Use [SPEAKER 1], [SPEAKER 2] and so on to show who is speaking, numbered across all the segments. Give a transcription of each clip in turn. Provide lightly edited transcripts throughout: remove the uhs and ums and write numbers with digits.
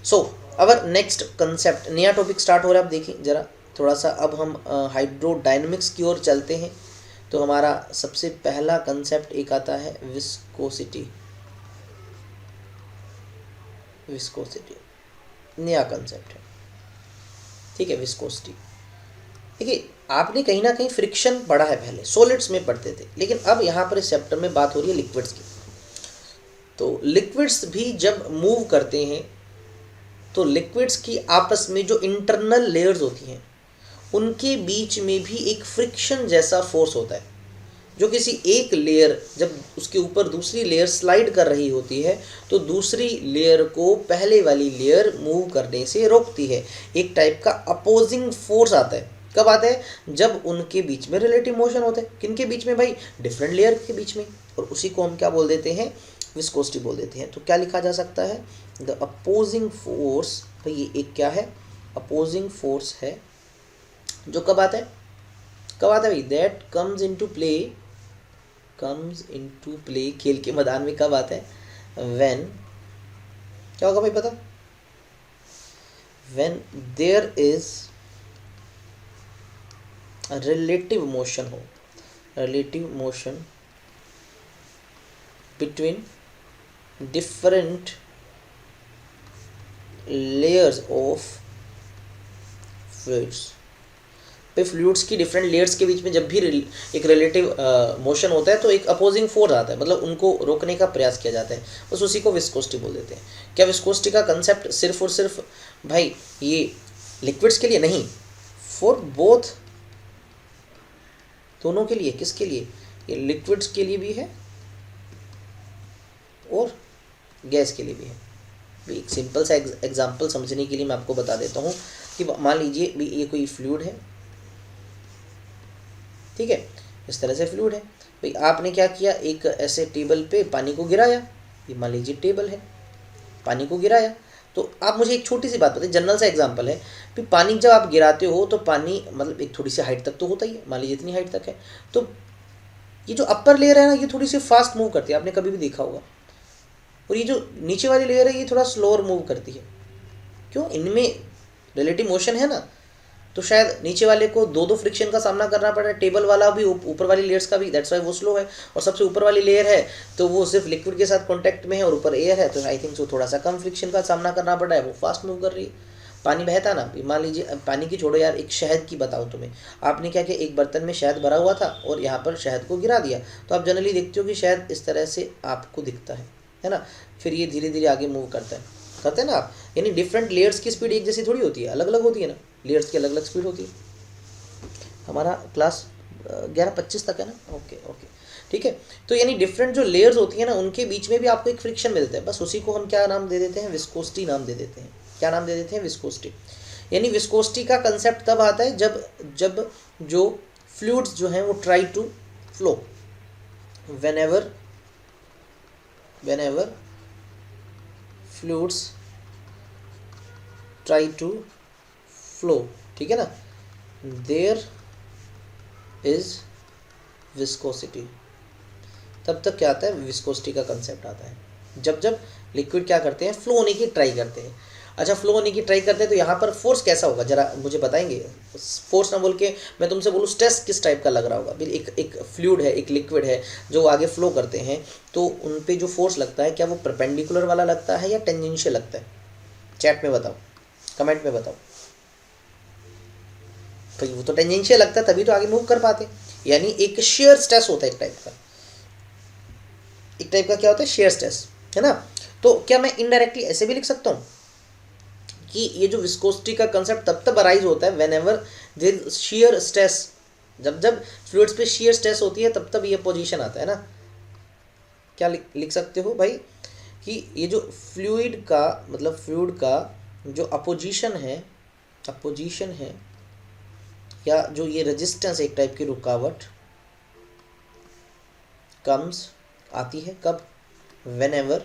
[SPEAKER 1] So our next concept, नया topic start हो रहा है। अब देखिए जरा थोड़ा सा, अब हम हाइड्रोडायनेमिक्स की ओर चलते हैं। तो हमारा सबसे पहला कंसेप्ट एक आता है विस्कोसिटी। विस्कोसिटी नया कंसेप्ट है, ठीक है। विस्कोसिटी, देखिए आपने कहीं ना कहीं फ्रिक्शन पढ़ा है, पहले सॉलिड्स में पढ़ते थे, लेकिन अब यहाँ पर इस चैप्टर में बात हो रही है लिक्विड्स की। तो लिक्विड्स भी जब मूव करते हैं तो लिक्विड्स की आपस में जो इंटरनल लेयर्स होती हैं उनके बीच में भी एक फ्रिक्शन जैसा फोर्स होता है, जो किसी एक लेयर जब उसके ऊपर दूसरी लेयर स्लाइड कर रही होती है तो दूसरी लेयर को पहले वाली लेयर मूव करने से रोकती है। एक टाइप का अपोजिंग फोर्स आता है। कब आता है? जब उनके बीच में रिलेटिव मोशन होता है। किनके बीच में भाई? डिफरेंट लेयर के बीच में। और उसी को हम क्या बोल देते हैं? विस्कोसिटी बोल देते हैं। तो क्या लिखा जा सकता है? द अपोजिंग फोर्स, भाई ये एक क्या है? अपोजिंग फोर्स है। जो कब आता है? कब आता है भाई? That comes into play, comes into play, खेल के मैदान में कब आता है? व्हेन, क्या होगा भाई पता? When there is relative motion हो, relative motion between different layers of fluids. पे फ्लूइड्स की डिफरेंट लेयर्स के बीच में जब भी एक रिलेटिव मोशन होता है तो एक अपोजिंग फोर्स आता है, मतलब उनको रोकने का प्रयास किया जाता है। बस उसी को विस्कोसिटी बोल देते हैं। क्या विस्कोसिटी का कंसेप्ट सिर्फ और सिर्फ भाई ये लिक्विड्स के लिए नहीं, फॉर बोथ, दोनों के लिए। किसके लिए? ये लिक्विड्स के लिए भी है और गैस के लिए भी है। एक सिंपल सा एग्जांपल समझने के लिए मैं आपको बता देता हूँ कि मान लीजिए ये कोई फ्लूइड है, ठीक है, इस तरह से फ्लूइड है। भाई आपने क्या किया? एक ऐसे टेबल पे पानी को गिराया, ये मान लीजिए टेबल है, पानी को गिराया। तो आप मुझे एक छोटी सी बात बताइए, जनरल सा एग्जांपल है कि पानी जब आप गिराते हो तो पानी मतलब एक थोड़ी सी हाइट तक तो होता ही है, मान लीजिए इतनी हाइट तक है। तो ये जो अपर लेयर है ना, ये थोड़ी सी फास्ट मूव करती है, आपने कभी भी देखा होगा। और ये जो नीचे वाली लेयर है ये थोड़ा स्लोअर मूव करती है। क्यों? इनमें रिलेटिव मोशन है ना, तो शायद नीचे वाले को दो दो फ्रिक्शन का सामना करना पड़ रहा है, टेबल वाला भी ऊपर वाली लेयर्स का भी, दैट्स वाई वो स्लो है। और सबसे ऊपर वाली लेयर है तो वो सिर्फ लिक्विड के साथ कांटेक्ट में है और ऊपर एयर है, तो आई थिंक सो थोड़ा सा कम फ्रिक्शन का सामना करना पड़ रहा है, वो फास्ट मूव कर रही है। पानी बहता ना, मान लीजिए पानी की छोड़ो यार, एक शहद की बताऊँ तुम्हें। आपने क्या किया? एक बर्तन में शहद भरा हुआ था और यहाँ पर शहद को गिरा दिया, तो आप जनरली देखते हो कि शहद इस तरह से आपको दिखता है ना। फिर ये धीरे धीरे आगे मूव करता है, करते हैं ना आप। यानी डिफरेंट लेयर्स की स्पीड एक जैसी थोड़ी होती है, अलग अलग होती है ना, लेयर्स की अलग अलग स्पीड होती है। हमारा क्लास 11:25 तक है ना? ओके ओके, ठीक है। तो यानी डिफरेंट जो लेयर्स होती है ना उनके बीच में भी आपको एक फ्रिक्शन मिलता है, बस उसी को हम क्या नाम दे देते हैं? विस्कोसिटी नाम दे देते हैं। क्या नाम दे देते हैं? विस्कोसिटी। यानी विस्कोसिटी का कंसेप्ट तब आता है जब जब जो फ्लूइड्स जो हैं वो try to flow, whenever fluids try to flow, ठीक है ना, देयर इज विस्कोसिटी। तब तक क्या आता है? विस्कोसिटी का कंसेप्ट आता है। जब जब लिक्विड क्या करते हैं? फ्लो होने की ट्राई करते हैं। अच्छा, फ्लो होने की ट्राई करते हैं तो यहाँ पर फोर्स कैसा होगा जरा मुझे बताएंगे? फोर्स ना बोल के मैं तुमसे बोलूँ स्ट्रेस किस टाइप का लग रहा होगा? एक फ्लूइड है, एक लिक्विड है जो आगे फ्लो करते हैं, तो उन पे जो फोर्स लगता है क्या वो परपेंडिकुलर वाला लगता है या टेंजेंशियल लगता है? चैट में बताओ, कमेंट में बताओ। तो वो तो टेंजेंशियल लगता है, तभी तो आगे मूव कर पाते। यानी एक शेयर स्ट्रेस होता है, एक टाइप का, एक टाइप का क्या होता है? शेयर स्ट्रेस, है ना। तो क्या मैं इनडायरेक्टली ऐसे भी लिख सकता हूँ कि ये जो विस्कोसिटी का कंसेप्ट तब तक अराइज होता है whenever there is shear stress. जब जब फ्लूइड्स पे शेयर स्ट्रेस होती है तब तब ये पोजीशन आता है ना। क्या लिख सकते हो भाई कि ये जो फ्लूइड का मतलब फ्लूइड का जो अपोजिशन है या जो ये रेजिस्टेंस, एक टाइप की रुकावट कम्स आती है कब? Whenever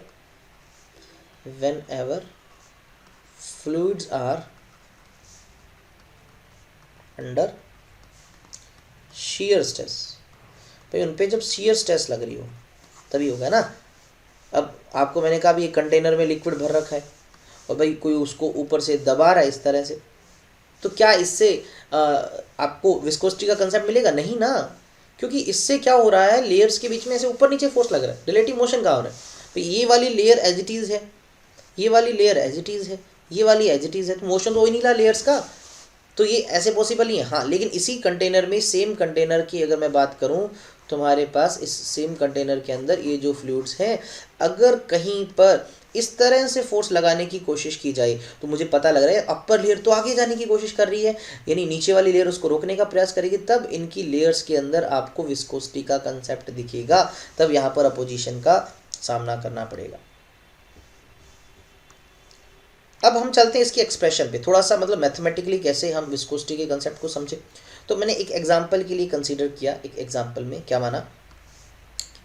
[SPEAKER 1] fluids are under shear stress. भाई उन पे जब shear स्ट्रेस लग रही हो तभी होगा ना। अब आपको मैंने कहा भी एक कंटेनर में लिक्विड भर रखा है और भाई कोई उसको ऊपर से दबा रहा है इस तरह से, तो क्या इससे आपको विस्कोसिटी का कंसेप्ट मिलेगा? नहीं ना, क्योंकि इससे क्या हो रहा है, लेयर्स के बीच में ऐसे ऊपर नीचे फोर्स लग रहा है, रिलेटिव मोशन कहाँ हो रहा है? तो ये वाली लेयर एज इट इज़ है, ये वाली लेयर एज इट इज़ है, ये वाली एज इट इज़ है, तो मोशन तो हो ही नहीं रहा लेयर्स का, तो ये ऐसे पॉसिबल नहीं है। हाँ, लेकिन इसी कंटेनर में, सेम कंटेनर की अगर मैं बात करूँ, तुम्हारे पास इस सेम कंटेनर के अंदर ये जो फ्लूइड्स हैं, अगर कहीं पर इस तरह से फोर्स लगाने की कोशिश की जाए तो मुझे पता लग रहा है अपर लेयर तो आगे जाने की कोशिश कर रही है, यानी नीचे वाली लेयर उसको रोकने का प्रयास करेगी, तब इनकी लेयर्स के अंदर आपको विस्कोसिटी का कंसेप्ट दिखेगा, तब यहाँ पर अपोजिशन का सामना करना पड़ेगा। अब हम चलते हैं इसकी एक्सप्रेशन पे, थोड़ा सा मतलब मैथमेटिकली कैसे हम विस्कोसिटी के कंसेप्ट को समझे। तो मैंने एक एग्जांपल के लिए कंसीडर किया, एक एग्जांपल में क्या माना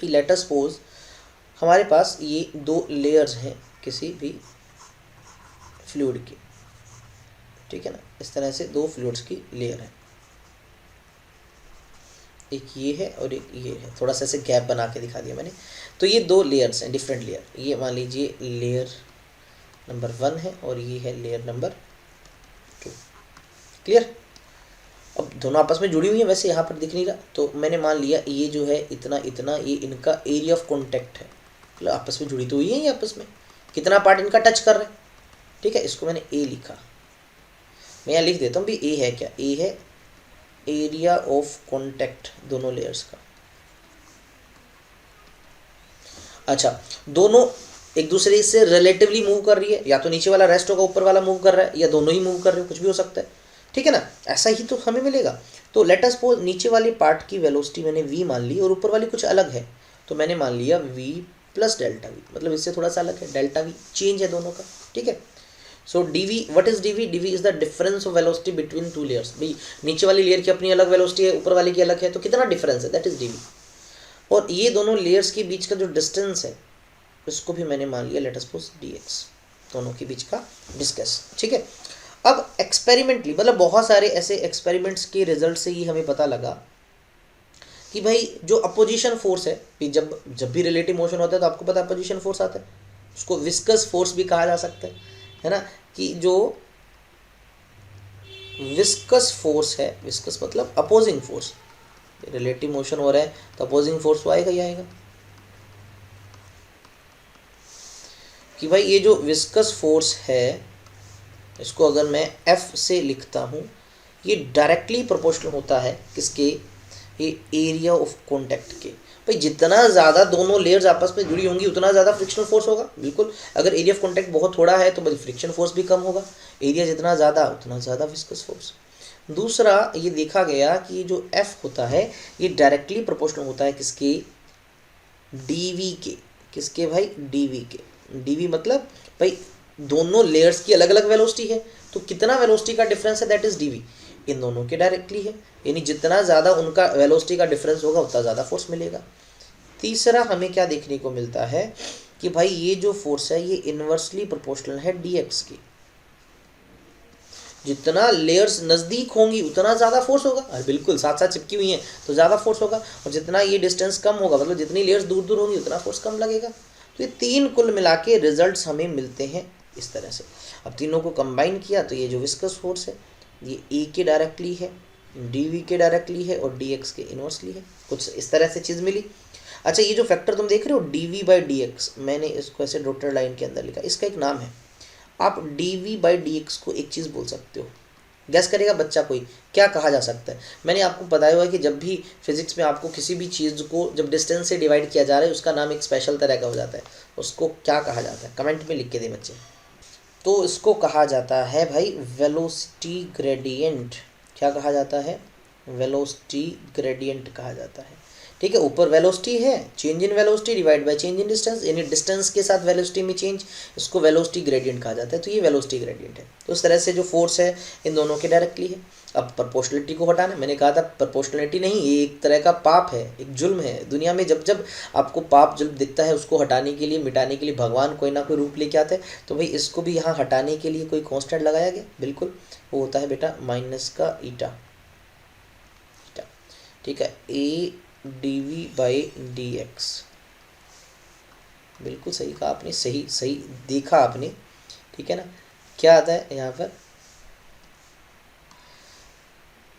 [SPEAKER 1] कि लेट अस सपोज हमारे पास ये दो लेयर्स हैं किसी भी फ्लूइड की, ठीक है ना, इस तरह से दो फ्लूइड्स की लेयर है, एक ये है और एक ये है, थोड़ा सा ऐसे गैप बना के दिखा दिया मैंने। तो ये दो लेयर्स हैं, डिफरेंट लेयर, ये मान लीजिए लेयर नंबर 1 है और ये है लेयर नंबर 2, क्लियर। अब दोनों आपस में जुड़ी हुई हैं, वैसे यहाँ पर दिख नहीं रहा, तो मैंने मान लिया ये जो है इतना इतना, ये इनका एरिया ऑफ कॉन्टैक्ट है, मतलब आपस में जुड़ी तो हुई है ये आपस में, कितना पार्ट इनका टच कर रहे हैं, ठीक है। इसको मैंने ए लिखा, मैं यहाँ लिख देता हूँ भी ए है क्या, ए है एरिया ऑफ कॉन्टैक्ट दोनों लेयर्स का। अच्छा, दोनों एक दूसरे से रिलेटिवली मूव कर रही है, या तो नीचे वाला रेस्ट होगा ऊपर वाला मूव कर रहा है, या दोनों ही मूव कर रहे हो, कुछ भी हो सकता है, ठीक है ना, ऐसा ही तो हमें मिलेगा। तो लेट अस सपोज नीचे वाले पार्ट की वेलोसिटी मैंने v मान ली और ऊपर वाली कुछ अलग है, तो मैंने मान लिया v प्लस डेल्टा वी, मतलब इससे थोड़ा सा अलग है, डेल्टा वी चेंज है दोनों का, ठीक है। सो dv, what is dv? dv is the difference of velocity between two layers. भाई नीचे वाली लेयर की अपनी अलग वेलोसिटी है, ऊपर वाली की अलग है, तो कितना डिफरेंस है, दैट इज dv। और ये दोनों लेयर्स के बीच का जो डिस्टेंस है इसको भी मैंने मान लिया लेट अस सपोज dx, दोनों के बीच का डिस्टेंस, ठीक है। अब एक्सपेरिमेंटली, मतलब बहुत सारे ऐसे एक्सपेरिमेंट्स के रिजल्ट से ही हमें पता लगा कि भाई जो अपोजिशन फोर्स है, जब भी रिलेटिव मोशन होता है तो आपको पता है अपोजिशन फोर्स आता है, उसको विस्कस फोर्स भी कहा जा सकता है ना, कि जो विस्कस फोर्स है, विस्कस मतलब अपोजिंग फोर्स, रिलेटिव मोशन हो रहा है तो अपोजिंग फोर्स तो आएगा ही आएगा, कि भाई ये जो विस्कस फोर्स है इसको अगर मैं F से लिखता हूँ, ये डायरेक्टली प्रोपोर्शनल होता है किसके, ये एरिया ऑफ कॉन्टैक्ट के। भाई जितना ज़्यादा दोनों लेयर्स आपस में जुड़ी होंगी उतना ज़्यादा फ्रिक्शनल फोर्स होगा, बिल्कुल। अगर एरिया ऑफ कॉन्टैक्ट बहुत थोड़ा है तो भाई फ्रिक्शन फोर्स भी कम होगा, एरिया जितना ज़्यादा उतना ज़्यादा विस्कस फोर्स। दूसरा ये देखा गया कि जो F होता है ये डायरेक्टली प्रोपोर्शनल होता है किसके, dv के, किसके भाई, dv के। dv मतलब भाई दोनों लेयर्स की अलग अलग वेलोसिटी है, तो कितना वेलोसिटी का डिफरेंस है, दैट इज dv, इन दोनों के डायरेक्टली है, यानी जितना ज़्यादा उनका वेलोसिटी का डिफरेंस होगा उतना ज़्यादा फोर्स मिलेगा। तीसरा हमें क्या देखने को मिलता है कि भाई ये जो फोर्स है ये इन्वर्सली प्रोपोर्शनल है dx की, जितना लेयर्स नज़दीक होंगी उतना ज़्यादा फोर्स होगा, और बिल्कुल साथ साथ चिपकी हुई हैं तो ज़्यादा फोर्स होगा, और जितना ये डिस्टेंस कम होगा, मतलब जितनी लेयर्स दूर दूर होंगी उतना फोर्स कम लगेगा। तो ये तीन कुल मिला के रिजल्ट हमें मिलते हैं इस तरह से। अब तीनों को कंबाइन किया तो ये जो विस्कस फोर्स है ये ए के डायरेक्टली है, dv के डायरेक्टली है और dx के इनवर्सली है, कुछ इस तरह से चीज़ मिली। अच्छा, ये जो फैक्टर तुम देख रहे हो dv/dx, मैंने इसको ऐसे डॉटेड लाइन के अंदर लिखा, इसका एक नाम है। आप dv/dx को एक चीज़ बोल सकते हो, गैस करेगा बच्चा कोई क्या कहा जा सकता है? मैंने आपको बताया हुआ है कि जब भी फिजिक्स में आपको किसी भी चीज़ को जब डिस्टेंस से डिवाइड किया जा रहा है उसका नाम एक स्पेशल तरह का हो जाता है, उसको क्या कहा जाता है, कमेंट में लिख के दे बच्चे। तो इसको कहा जाता है भाई वेलोसिटी ग्रेडियंट। क्या कहा जाता है? वेलोसिटी ग्रेडियंट कहा जाता है, ठीक है। ऊपर वेलोसिटी है, change in velocity divide by change in distance, यानी डिस्टेंस के साथ वेलोसिटी में चेंज, इसको वेलोसिटी ग्रेडियंट कहा जाता है। तो ये वेलोसिटी ग्रेडियंट है। तो उस तरह से जो फोर्स है इन दोनों के डायरेक्टली है। अब प्रोपोर्शनलिटी को हटाना, मैंने कहा था प्रोपोर्शनलिटी नहीं, ये एक तरह का पाप है, एक जुल्म है। दुनिया में जब जब आपको पाप जुल्म दिखता है उसको हटाने के लिए, मिटाने के लिए भगवान कोई ना कोई रूप लेके आते हैं। तो भाई इसको भी यहाँ हटाने के लिए कोई कॉन्स्टेंट लगाया गया, बिल्कुल वो होता है बेटा माइनस का ईटा, ठीक है, ए dv/dx। बिल्कुल सही कहा आपने, सही देखा आपने ठीक है ना। क्या आता है यहाँ पर,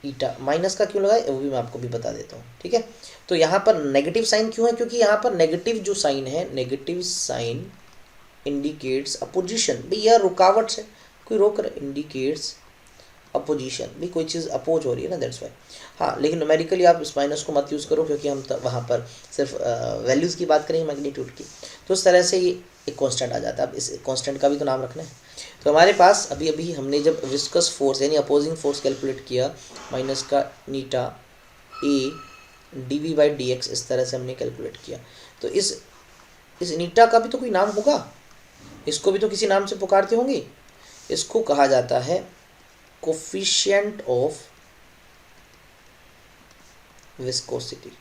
[SPEAKER 1] ईटा माइनस का क्यों लगाए वो भी मैं आपको भी बता देता हूँ, ठीक है। तो यहाँ पर नेगेटिव साइन क्यों है, क्योंकि यहाँ पर नेगेटिव जो साइन है, नेगेटिव साइन इंडिकेट्स अपोजिशन, भाई यह रुकावट से कोई रोक रहा, इंडिकेट्स अपोजिशन, भी कोई चीज़ अपोज हो रही है ना, दैट्स वाई। हाँ, लेकिन न्यूमेरिकली आप इस माइनस को मत यूज़ करो, क्योंकि हम वहाँ पर सिर्फ वैल्यूज़ की बात करेंगे, मैग्नीट्यूड की। तो इस तरह से ये एक कांस्टेंट आ जाता है। अब इस कांस्टेंट का भी तो नाम रखना है। तो हमारे पास अभी अभी हमने जब विस्कस फोर्स यानी अपोजिंग फोर्स कैलकुलेट किया, माइनस का नीटा A D we by D X, इस तरह से हमने कैलकुलेट किया। तो इस नीटा का भी तो कोई नाम होगा, इसको भी तो किसी नाम से पुकारते होंगे। इसको कहा जाता है कोफिशिएंट ऑफ विस्कोसिटी।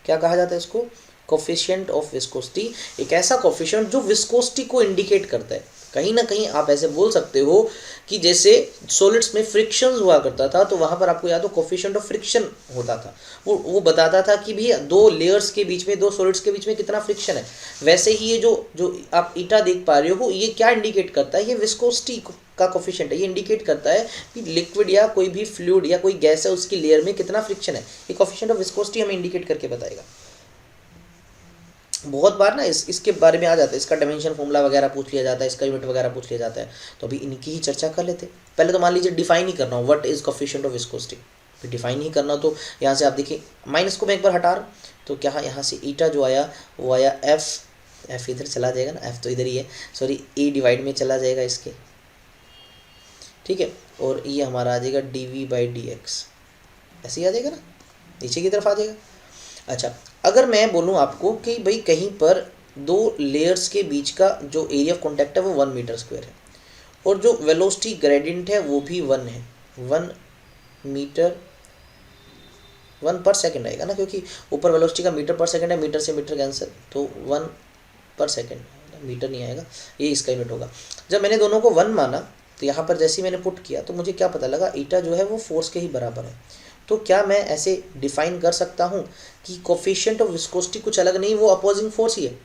[SPEAKER 1] क्या कहा जाता है इसको, कोफिशिएंट ऑफ विस्कोसिटी। एक ऐसा कोफिशिएंट जो विस्कोसिटी को इंडिकेट करता है। कहीं ना कहीं आप ऐसे बोल सकते हो कि जैसे सॉलिड्स में फ्रिक्शन हुआ करता था, तो वहाँ पर आपको याद हो कोफिशिएंट ऑफ फ्रिक्शन होता था, वो बताता था कि भैया दो लेयर्स के बीच में, दो सॉलिड्स के बीच में कितना फ्रिक्शन है। वैसे ही ये जो आप ईटा देख पा रहे हो, ये क्या इंडिकेट करता है, ये विस्कोसिटी का कोफिशिएंट है। ये इंडिकेट करता है कि लिक्विड या कोई भी फ्लूइड या कोई गैस है उसकी लेयर में कितना फ्रिक्शन है। ये कोफिशिएंट ऑफ विस्कोसिटी हमें इंडिकेट करके बताएगा। बहुत बार ना इसके बारे में आ जाता है, इसका डायमेंशन फॉर्मूला वगैरह पूछ लिया जाता है, इसका यूनिट वगैरह पूछ लिया जाता है। तो अभी इनकी ही चर्चा कर लेते हैं। पहले तो मान लीजिए डिफाइन ही करना हो, what is coefficient of viscosity. फिर डिफाइन ही करना, तो यहाँ से आप देखिए माइनस को मैं एक बार हटा रहा हूँ, तो क्या यहाँ से ईटा जो आया वो आया एफ इधर चला जाएगा ना, एफ तो इधर ही है, सॉरी ए डिवाइड में चला जाएगा इसके, ठीक है। और ये हमारा आ जाएगा d we by D x, ऐसे ही आ जाएगा ना, नीचे की तरफ आ जाएगा। अच्छा, अगर मैं बोलूँ आपको कि भाई कहीं पर दो लेयर्स के बीच का जो एरिया ऑफ कॉन्टैक्ट है वो 1 मीटर स्क्वायर है, और जो वेलोसिटी ग्रेडियंट है वो भी 1 है, 1 मीटर 1 पर सेकेंड आएगा ना, क्योंकि ऊपर वेलोसिटी का मीटर पर सेकेंड है, मीटर से मीटर कैंसिल, तो 1 पर सेकेंड, मीटर नहीं आएगा, ये इसका यूनिट होगा। जब मैंने दोनों को 1 माना, तो यहाँ पर जैसे ही मैंने पुट किया तो मुझे क्या पता लगा, ईटा जो है वो फोर्स के ही बराबर है। तो क्या मैं ऐसे डिफाइन कर सकता हूँ कि कोफिशिएंट ऑफ विस्कोसिटी कुछ अलग नहीं, वो अपोजिंग फोर्स ही है।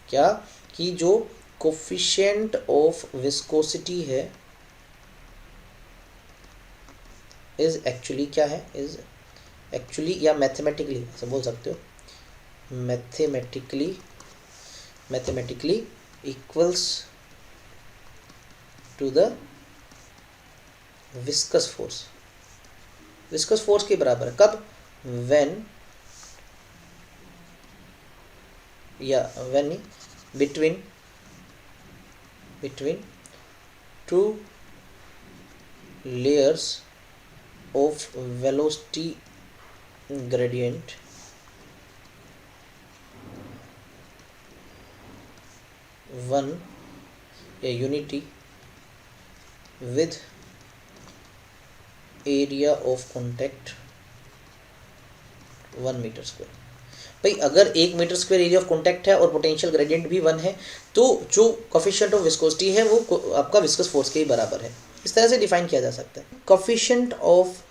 [SPEAKER 1] क्या कि जो कोफिशिएंट ऑफ विस्कोसिटी है इज एक्चुअली क्या है, इज एक्चुअली या मैथमेटिकली ऐसे बोल सकते हो, mathematically equals to the viscous force. Viscous force के बराबर है कब, when between two layers of velocity gradient one या unity with area of contact 1 metre square. भाई अगर 1 metre square area of contact है और पोटेंशियल ग्रेडियंट भी 1 है, तो जो कोफिशिएंट ऑफ विस्कोसिटी है वो आपका विस्कस फोर्स के ही बराबर है। इस तरह से डिफाइन किया जा सकता है। कोफिशिएंट ऑफ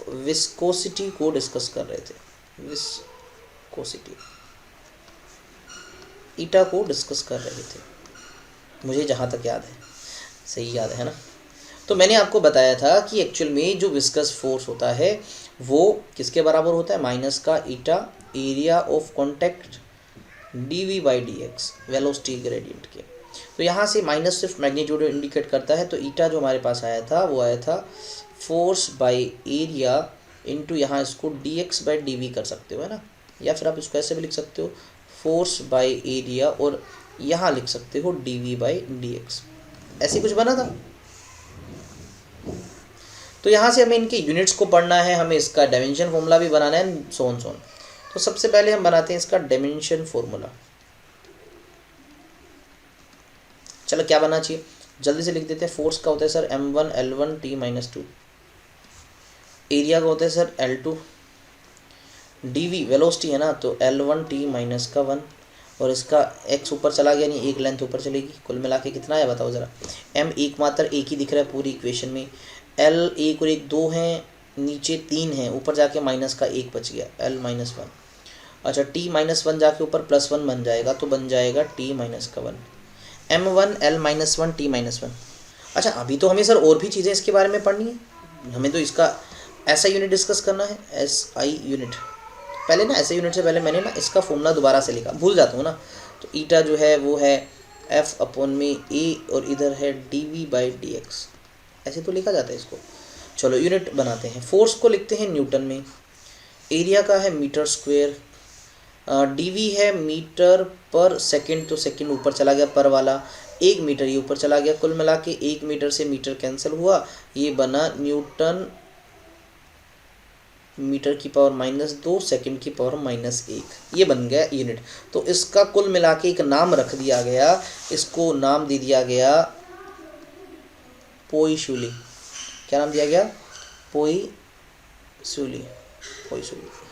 [SPEAKER 1] विस्कोसिटी को डिस्कस कर रहे थे, विस्कोसिटी ईटा को डिस्कस कर रहे थे, मुझे जहाँ तक याद है, सही याद है ना। तो मैंने आपको बताया था कि एक्चुअल में जो विस्कस फोर्स होता है वो किसके बराबर होता है, माइनस का eta area of contact D we by D X velocity gradient के। तो यहाँ से माइनस सिर्फ मैग्नीट्यूड इंडिकेट करता है, तो ईटा जो हमारे पास आया था वो आया था फोर्स बाई एरिया इंटू, यहाँ इसको d x by d v कर सकते हो, है ना, या फिर आप इसको ऐसे भी लिख सकते हो फोर्स बाई एरिया, और यहाँ लिख सकते हो d we by D x, ऐसे कुछ बना था। तो यहाँ से हमें इनके यूनिट्स को पढ़ना है, हमें इसका डायमेंशन फॉर्मूला भी बनाना है, सोन। तो सबसे पहले हम बनाते हैं इसका डायमेंशन फॉर्मूला। चलो क्या बनना चाहिए, जल्दी से लिख देते हैं। फोर्स का होता है sir m1 L1 T-2, area का होता है सर L2, dv वेलोसिटी है ना, तो L1 T-1, और इसका x ऊपर चला गया, नहीं एक लेंथ ऊपर चलेगी, कुल मिला के कितना है बताओ ज़रा। m एक मात्र एक ही दिख रहा है पूरी इक्वेशन में, l एक और एक 2 हैं, नीचे 3 हैं, ऊपर जाके माइनस का 1 बच गया, l-1। अच्छा t-1 जाके ऊपर +1 बन जाएगा, तो बन जाएगा t-1 m1 l-1 t-1। अच्छा अभी तो हमें सर और भी चीज़ें इसके बारे में पढ़नी है, हमें तो इसका ऐसा यूनिट डिस्कस करना है, SI यूनिट। पहले ना ऐसे यूनिट से पहले मैंने ना इसका फॉर्मूला दोबारा से लिखा, भूल जाता हूँ ना, तो ईटा जो है वो है F/a और इधर है dv/dx, ऐसे तो लिखा जाता है इसको। चलो यूनिट बनाते हैं। फोर्स को लिखते हैं न्यूटन में, एरिया का है मीटर स्क्वेयर, dv है मीटर पर सेकंड, तो सेकंड ऊपर चला गया पर वाला, 1 मीटर ये ऊपर चला गया, कुल मिला के 1 मीटर से मीटर कैंसिल हुआ, ये बना न्यूटन मीटर की पावर -2 सेकंड की पावर -1, ये बन गया यूनिट। तो इसका कुल मिला के एक नाम रख दिया गया, इसको नाम दे दिया गया पोइसुली। क्या नाम दिया गया? पोइसुली।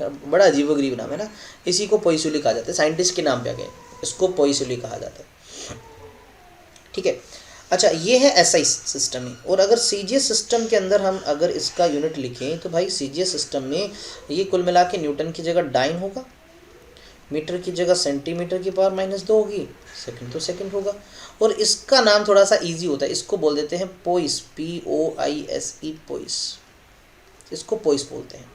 [SPEAKER 1] बड़ा अजीबोगरीब नाम है ना, इसी को पोइसुली कहा जाता है, साइंटिस्ट के नाम पे आ गए, इसको पोइसुली कहा जाता है। ठीक है, अच्छा ये है एसआई सिस्टम में। और अगर सीजीएस सिस्टम के अंदर हम अगर इसका यूनिट लिखें तो भाई सीजीएस सिस्टम में ये कुल मिला के न्यूटन की जगह डाइन होगा, मीटर की जगह सेंटीमीटर की पावर -2 होगी, सेकंड तो सेकंड होगा। और इसका नाम थोड़ा सा इजी होता है, इसको बोल देते हैं पोइस, POISE, पोइस, इसको पोइस बोलते हैं।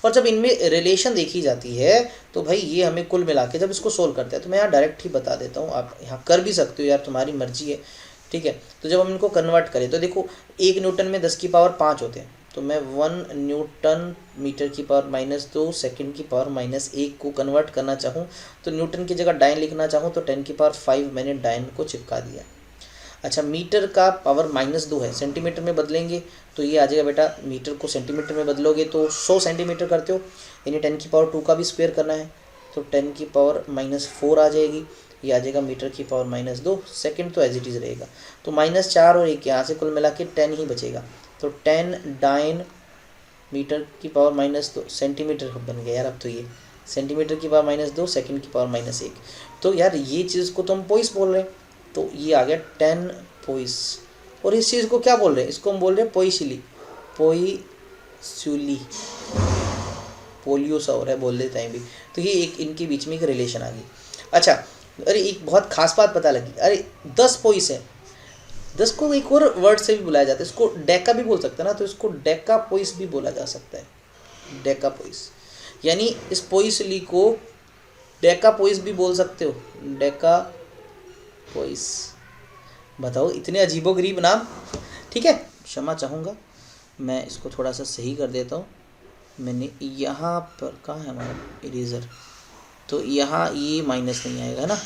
[SPEAKER 1] और जब इनमें रिलेशन देखी जाती है तो भाई ये हमें कुल मिला के जब इसको सोल्व करते हैं, तो मैं यहाँ डायरेक्ट ही बता देता हूँ, आप यहाँ कर भी सकते हो यार, तुम्हारी मर्जी है। ठीक है, तो जब हम इनको कन्वर्ट करें तो देखो 1 न्यूटन में 10 की पावर 5 होते हैं, तो मैं 1 न्यूटन मीटर की पावर -2 सेकंड की पावर -1 को कन्वर्ट करना चाहूँ तो न्यूटन की जगह डाइन लिखना चाहूँ तो 10 की पावर 5 मैंने डाइन को चिपका दिया। अच्छा मीटर का पावर -2 है, सेंटीमीटर में बदलेंगे तो ये आ जाएगा बेटा, मीटर को सेंटीमीटर में बदलोगे तो 100 सेंटीमीटर करते हो, यानी 10 की पावर 2 का भी स्क्वायर करना है तो 10 की पावर -4 आ जाएगी, ये आ जाएगा मीटर की पावर -2, सेकंड तो एज इट इज़ रहेगा, तो -4 और 1 यहाँ से कुल मिला के 10 ही बचेगा, तो 10 डाइन मीटर की पावर -2 सेंटीमीटर बन गया यार। अब तो ये सेंटीमीटर की पावर -2 सेकंड की पावर -1, तो यार ये चीज़ को तो हम पोइस बोल रहे हैं, तो ये आ गया 10 पोइस। और इस चीज़ को क्या बोल रहे हैं? इसको हम बोल रहे हैं पोइसुली, पोइसुली, पोलियो सा हो रहा है बोल देते हैं भी, तो ये एक इनके बीच में एक रिलेशन आ गई। अच्छा अरे एक बहुत खास बात पता लगी, अरे 10 पोइस है, 10 को एक और वर्ड से भी बुलाया जाता है, इसको डेका भी बोल सकते हैं ना, तो इसको डेका पोइस भी बोला जा सकता है, डेका पोइस, यानी इस पोइसुली को डेका पोइस भी बोल सकते हो, डेका पोइस। बताओ इतने अजीबोगरीब नाम। ठीक है, क्षमा चाहूँगा, मैं इसको थोड़ा सा सही कर देता हूँ। मैंने यहाँ पर, कहाँ है हमारा इरेज़र, तो यहाँ ये माइनस नहीं आएगा ना,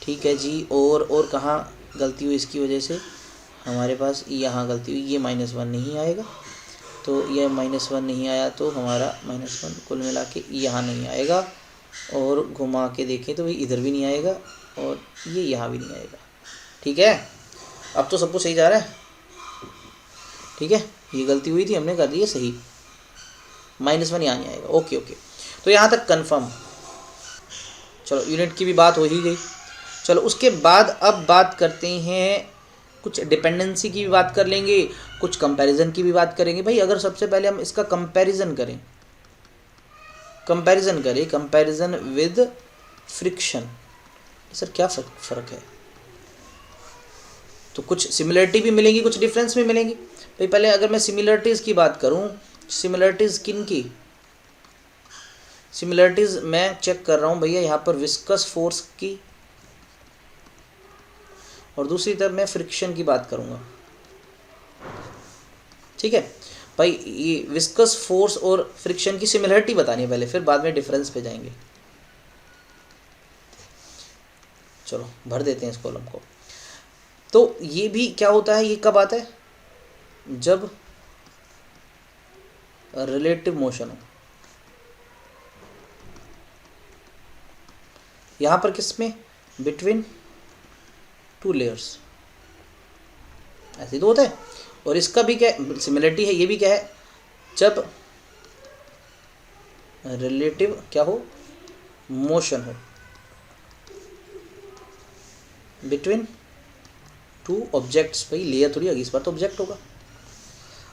[SPEAKER 1] ठीक है जी। और कहाँ गलती हुई इसकी वजह से, हमारे पास यहाँ गलती हुई, ये -1 नहीं आएगा, तो ये -1 नहीं आया तो हमारा -1 कुल मिला के यहाँ नहीं आएगा, और घुमा के देखें तो भाई इधर भी नहीं आएगा, और ये यहाँ भी नहीं आएगा। ठीक है, अब तो सब कुछ सही जा रहा है। ठीक है, ये गलती हुई थी, हमने कर दी है सही, -1 यहाँ नहीं आएगा। ओके ओके, तो यहाँ तक कंफर्म। चलो यूनिट की भी बात हो ही गई। चलो उसके बाद अब बात करते हैं, कुछ डिपेंडेंसी की भी बात कर लेंगे, कुछ कंपैरिजन की भी बात करेंगे। भाई अगर सबसे पहले हम इसका कंपैरिजन करें, कंपैरिजन विद फ्रिक्शन, सर क्या फ़र्क है? तो कुछ सिमिलरिटी भी मिलेंगी, कुछ डिफरेंस भी मिलेंगी। भाई पहले अगर मैं सिमिलरिटीज़ की बात करूं, सिमिलरिटीज़ किन की? सिमिलरिटीज़ मैं चेक कर रहा हूं भैया यहाँ पर विस्कस फोर्स की, और दूसरी तरफ मैं फ्रिक्शन की बात करूंगा। ठीक है भाई, ये विस्कस फोर्स और फ्रिक्शन की सिमिलरिटी बतानी है पहले, फिर बाद में डिफरेंस पे जाएंगे। चलो भर देते हैं इस कॉलम को। तो ये भी क्या होता है, ये कब आता है? जब रिलेटिव मोशन हो। यहाँ पर किसमें? बिटवीन 2 लेयर्स, ऐसे तो होता है। और इसका भी क्या सिमिलरिटी है, ये भी क्या है? जब रिलेटिव क्या हो, मोशन हो बिटवीन 2 ऑब्जेक्ट्स। भाई लेयर थोड़ी होगी, इस बार तो ऑब्जेक्ट होगा।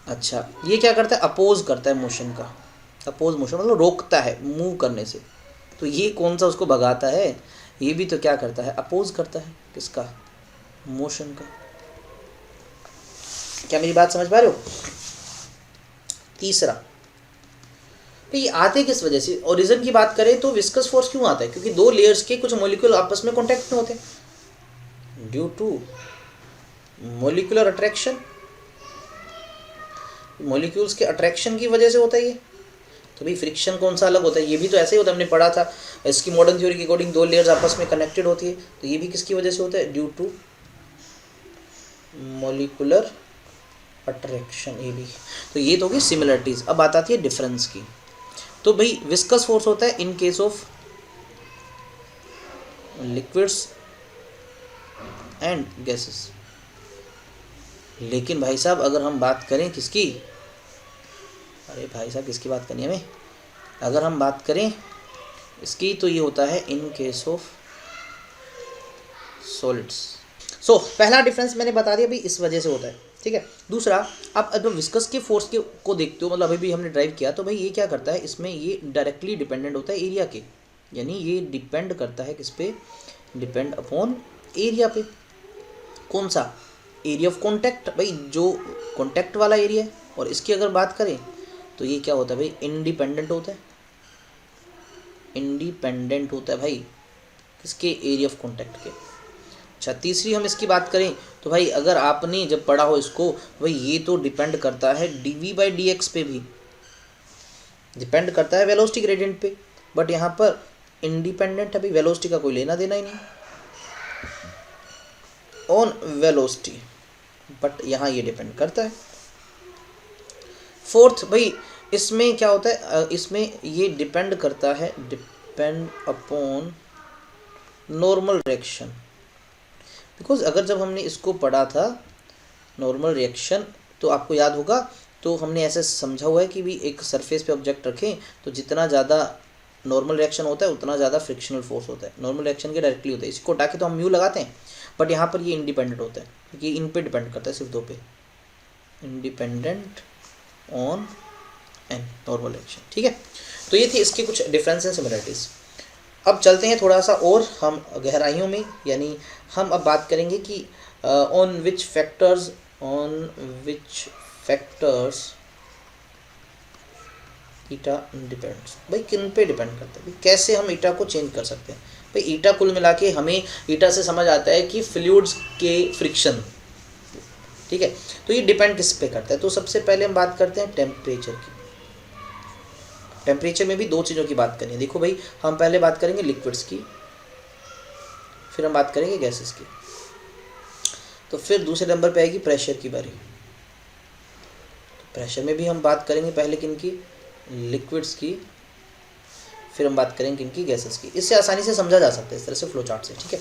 [SPEAKER 1] अच्छा ये क्या करता है? अपोज करता है मोशन का, अपोज मोशन मतलब रोकता है मूव करने से। तो ये कौन सा उसको भगाता है, ये भी तो क्या करता है, अपोज करता है किसका, मोशन का। क्या मेरी बात समझ पा रहे हो। तीसरा, तो ये आते किस वजह से, ओरिजिन की बात करें तो विस्कस फोर्स क्यों आता है, क्योंकि दो लेयर्स के कुछ मॉलिक्यूल आपस में कॉन्टैक्ट में होते हैं due to molecular attraction, molecules के अट्रैक्शन की वजह से होता है ये। तो भाई फ्रिक्शन कौन सा अलग होता है, ये भी तो ऐसे ही होता है, हमने पढ़ा था इसकी मॉडर्न थ्योरी के अकॉर्डिंग दो लेयर्स आपस में कनेक्टेड होती है, तो ये भी किसकी वजह से होता है, ड्यू टू मॉलिक्यूलर अट्रैक्शन, ये भी। तो ये तो होगी सिमिलरिटीज। अब बात आती है डिफरेंस की। तो भाई विस्कस फोर्स होता है in case of liquids and gases, लेकिन भाई साहब अगर हम बात करें किसकी, अरे भाई साहब किसकी बात करनी है हमें, अगर हम बात करें इसकी तो ये होता है इन केस ऑफ सॉलिड्स। सो पहला डिफरेंस मैंने बता दिया भाई, इस वजह से होता है, ठीक है। दूसरा, आप जब विस्कस के फोर्स के को देखते हो, मतलब अभी भी हमने ड्राइव किया, तो भाई ये क्या करता है, इसमें ये डायरेक्टली डिपेंडेंट होता है एरिया के, यानी ये डिपेंड करता है किस पे, डिपेंड अपॉन एरिया पे। कौन सा, एरिया ऑफ कॉन्टैक्ट, भाई जो कॉन्टैक्ट वाला एरिया है। और इसकी अगर बात करें तो ये क्या होता है भाई, इंडिपेंडेंट होता है, इंडिपेंडेंट होता है भाई किसके, एरिया ऑफ कॉन्टैक्ट के। अच्छा, तीसरी हम इसकी बात करें तो भाई अगर आपने जब पढ़ा हो इसको, भाई ये तो डिपेंड करता है dv/dx पे भी, डिपेंड करता है वेलोसिटी ग्रेडियंट पे, बट यहाँ पर इंडिपेंडेंट है भाई, वेलोसिटी का कोई लेना देना ही नहीं ऑन वेलोसिटी, बट यहाँ ये डिपेंड करता है। फोर्थ भाई, इसमें क्या होता है, इसमें ये डिपेंड करता है, depend upon normal reaction, because अगर जब हमने इसको पढ़ा था नॉर्मल रिएक्शन, तो आपको याद होगा, तो हमने ऐसे समझा हुआ है कि भी एक सरफेस पे ऑब्जेक्ट रखें तो जितना ज़्यादा नॉर्मल रिएक्शन होता है उतना ज़्यादा फ्रिक्शनल फोर्स होता है, नॉर्मल रिएक्शन के डायरेक्टली होता है, इसको हटा के तो हम म्यू लगाते हैं, बट यहाँ पर ये इंडिपेंडेंट होता है क्योंकि इन पे डिपेंड करता है, सिर्फ दो पे, independent on an normal reaction, ठीक है। तो ये थी इसके कुछ डिफरेंस एंड सिमिलरिटीज़। अब चलते हैं थोड़ा सा और हम गहराइयों में, यानी हम अब बात करेंगे कि on which factors eta depends, भाई किन पे डिपेंड करता है, भाई कैसे हम ईटा को चेंज कर सकते हैं। भाई ईटा कुल मिला के हमें ईटा से समझ आता है कि फ्लूइड्स के फ्रिक्शन, ठीक है। तो ये डिपेंड किस पे करता है, तो सबसे पहले हम बात करते हैं टेम्परेचर की। टेम्परेचर में भी दो चीज़ों की बात करनी है, देखो भाई हम पहले बात करेंगे लिक्विड्स की, फिर हम बात करेंगे गैसेस की, तो फिर दूसरे नंबर पे आएगी प्रेशर की बारी। तो प्रेशर में भी हम बात करेंगे पहले किनकी, लिक्विड्स की, फिर हम बात करेंगे किनकी, गैसेस की। इससे आसानी से समझा जा सकता है इस तरह से फ्लो चार्ट से, ठीक है।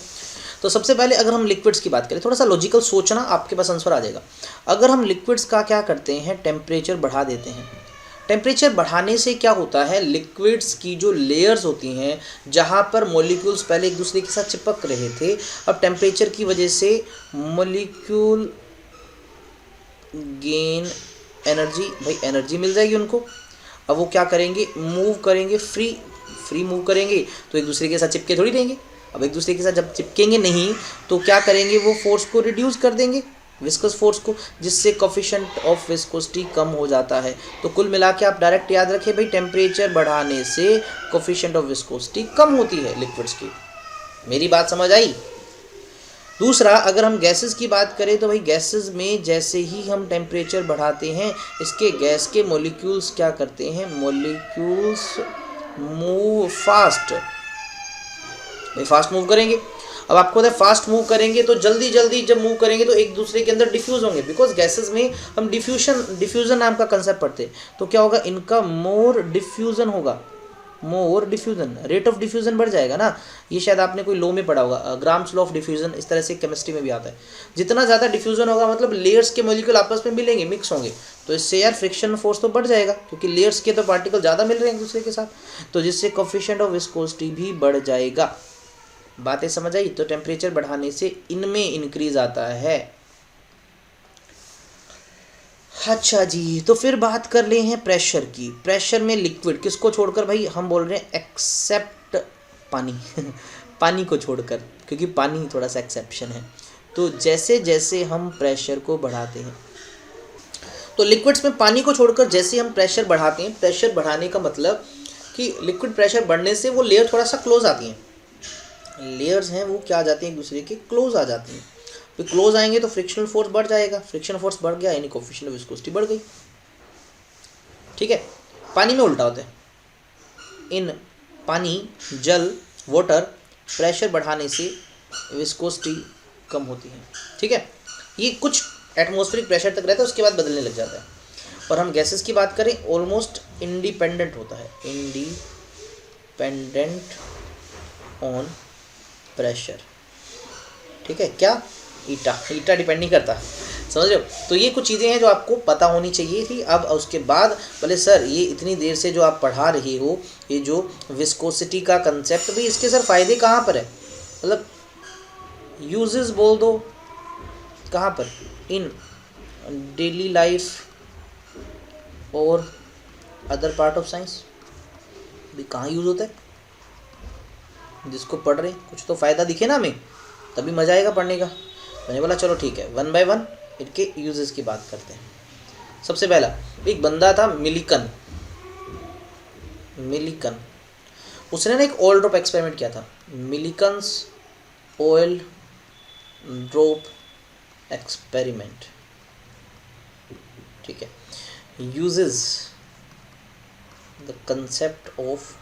[SPEAKER 1] तो सबसे पहले अगर हम लिक्विड्स की बात करें, थोड़ा सा लॉजिकल सोचना, आपके पास आंसर आ जाएगा। अगर हम लिक्विड्स का क्या करते हैं, टेम्परेचर बढ़ा देते हैं। टेम्परेचर बढ़ाने से क्या होता है, लिक्विड्स की जो लेयर्स होती हैं, जहाँ पर मॉलिक्यूल्स पहले एक दूसरे के साथ चिपक रहे थे, अब टेम्परेचर की वजह से मॉलिक्यूल गेन एनर्जी, भाई एनर्जी मिल जाएगी उनको। अब वो क्या करेंगे, मूव करेंगे, फ्री मूव करेंगे, तो एक दूसरे के साथ चिपके थोड़ी रहेंगे। अब एक दूसरे के साथ जब चिपकेंगे नहीं तो क्या करेंगे, वो फोर्स को रिड्यूस कर देंगे, विस्कस फोर्स को, जिससे कोफिशिएंट ऑफ विस्कोसिटी कम हो जाता है। तो कुल मिला के आप डायरेक्ट याद रखें भाई, टेम्परेचर बढ़ाने से कोफिशिएंट ऑफ विस्कोसिटी कम होती है लिक्विड्स की। मेरी बात समझ आई। दूसरा, अगर हम गैसेस की बात करें तो भाई गैसेस में जैसे ही हम टेम्परेचर बढ़ाते हैं, इसके गैस के मॉलिक्यूल्स क्या करते हैं, मॉलिक्यूल्स मूव फास्ट, भाई फास्ट मूव करेंगे। अब आपको पता है फास्ट मूव करेंगे तो जल्दी जल्दी जब मूव करेंगे तो एक दूसरे के अंदर डिफ्यूज होंगे, बिकॉज गैसेस में हम डिफ्यूजन नाम का कंसेप्ट पढ़ते हैं। तो क्या होगा, इनका मोर डिफ्यूजन होगा, मोर डिफ्यूजन, रेट ऑफ डिफ्यूजन बढ़ जाएगा ना। ये शायद आपने कोई लॉ में पढ़ा होगा, ग्राम्स लॉ ऑफ डिफ्यूजन, इस तरह से केमिस्ट्री में भी आता है। जितना ज़्यादा डिफ्यूजन होगा मतलब लेयर्स के मॉलिक्यूल आपस में मिलेंगे, मिक्स होंगे, तो इससे यार फ्रिक्शन फोर्स तो बढ़ जाएगा, क्योंकि लेयर्स के तो पार्टिकल ज़्यादा मिल रहे हैं एक दूसरे के साथ, तो जिससे कोफिशिएंट ऑफ विस्कोसिटी भी बढ़ जाएगा। बातें समझ आई। तो टेम्परेचर बढ़ाने से इनमें इंक्रीज आता है। अच्छा जी, तो फिर बात कर ले हैं प्रेशर की। प्रेशर में लिक्विड किसको छोड़कर भाई, हम बोल रहे हैं एक्सेप्ट पानी पानी को छोड़कर, क्योंकि पानी थोड़ा सा एक्सेप्शन है। तो जैसे जैसे हम प्रेशर को बढ़ाते हैं, तो लिक्विड्स में पानी को छोड़कर जैसे हम प्रेशर बढ़ाते हैं, प्रेशर बढ़ाने का मतलब कि लिक्विड प्रेशर बढ़ने से वो लेयर थोड़ा सा क्लोज आती हैं, लेयर्स हैं वो क्या आ जाती हैं, एक दूसरे के क्लोज आ जाती हैं। तो क्लोज आएंगे तो फ्रिक्शनल फोर्स बढ़ जाएगा, फ्रिक्शनल फोर्स बढ़ गया यानी कोफिशिएंट ऑफ विस्कोसिटी बढ़ गई। ठीक है, पानी में उल्टा होता है। इन पानी, जल, वाटर, प्रेशर बढ़ाने से विस्कोसिटी कम होती है। ठीक है, ये कुछ एटमॉस्फेरिक प्रेशर तक रहता है, उसके बाद बदलने लग जाता है। और हम गैसेस की बात करें, ऑलमोस्ट इंडिपेंडेंट होता है, इंडिपेंडेंट ऑन प्रेशर। ठीक है, क्या ईटा डिपेंड नहीं करता, समझ रहे हो। तो ये कुछ चीज़ें हैं जो आपको पता होनी चाहिए थी। अब उसके बाद बोले सर ये इतनी देर से जो आप पढ़ा रहे हो, ये जो विस्कोसिटी का कंसेप्ट, भी इसके सर फ़ायदे कहाँ पर है, मतलब यूजेस बोल दो कहाँ पर, इन डेली लाइफ और अदर पार्ट ऑफ साइंस भी कहाँ यूज़ होता है। जिसको पढ़ रहे कुछ तो फ़ायदा दिखे ना हमें, तभी मज़ा आएगा पढ़ने का। मैंने बोला चलो ठीक है, वन बाय वन इनके यूजेस की बात करते हैं। सबसे पहला, एक बंदा था मिलिकन, उसने ना एक ऑयल ड्रॉप एक्सपेरिमेंट किया था, मिलिकन्स ऑयल ड्रॉप एक्सपेरिमेंट। ठीक है, यूजेस द कंसेप्ट ऑफ,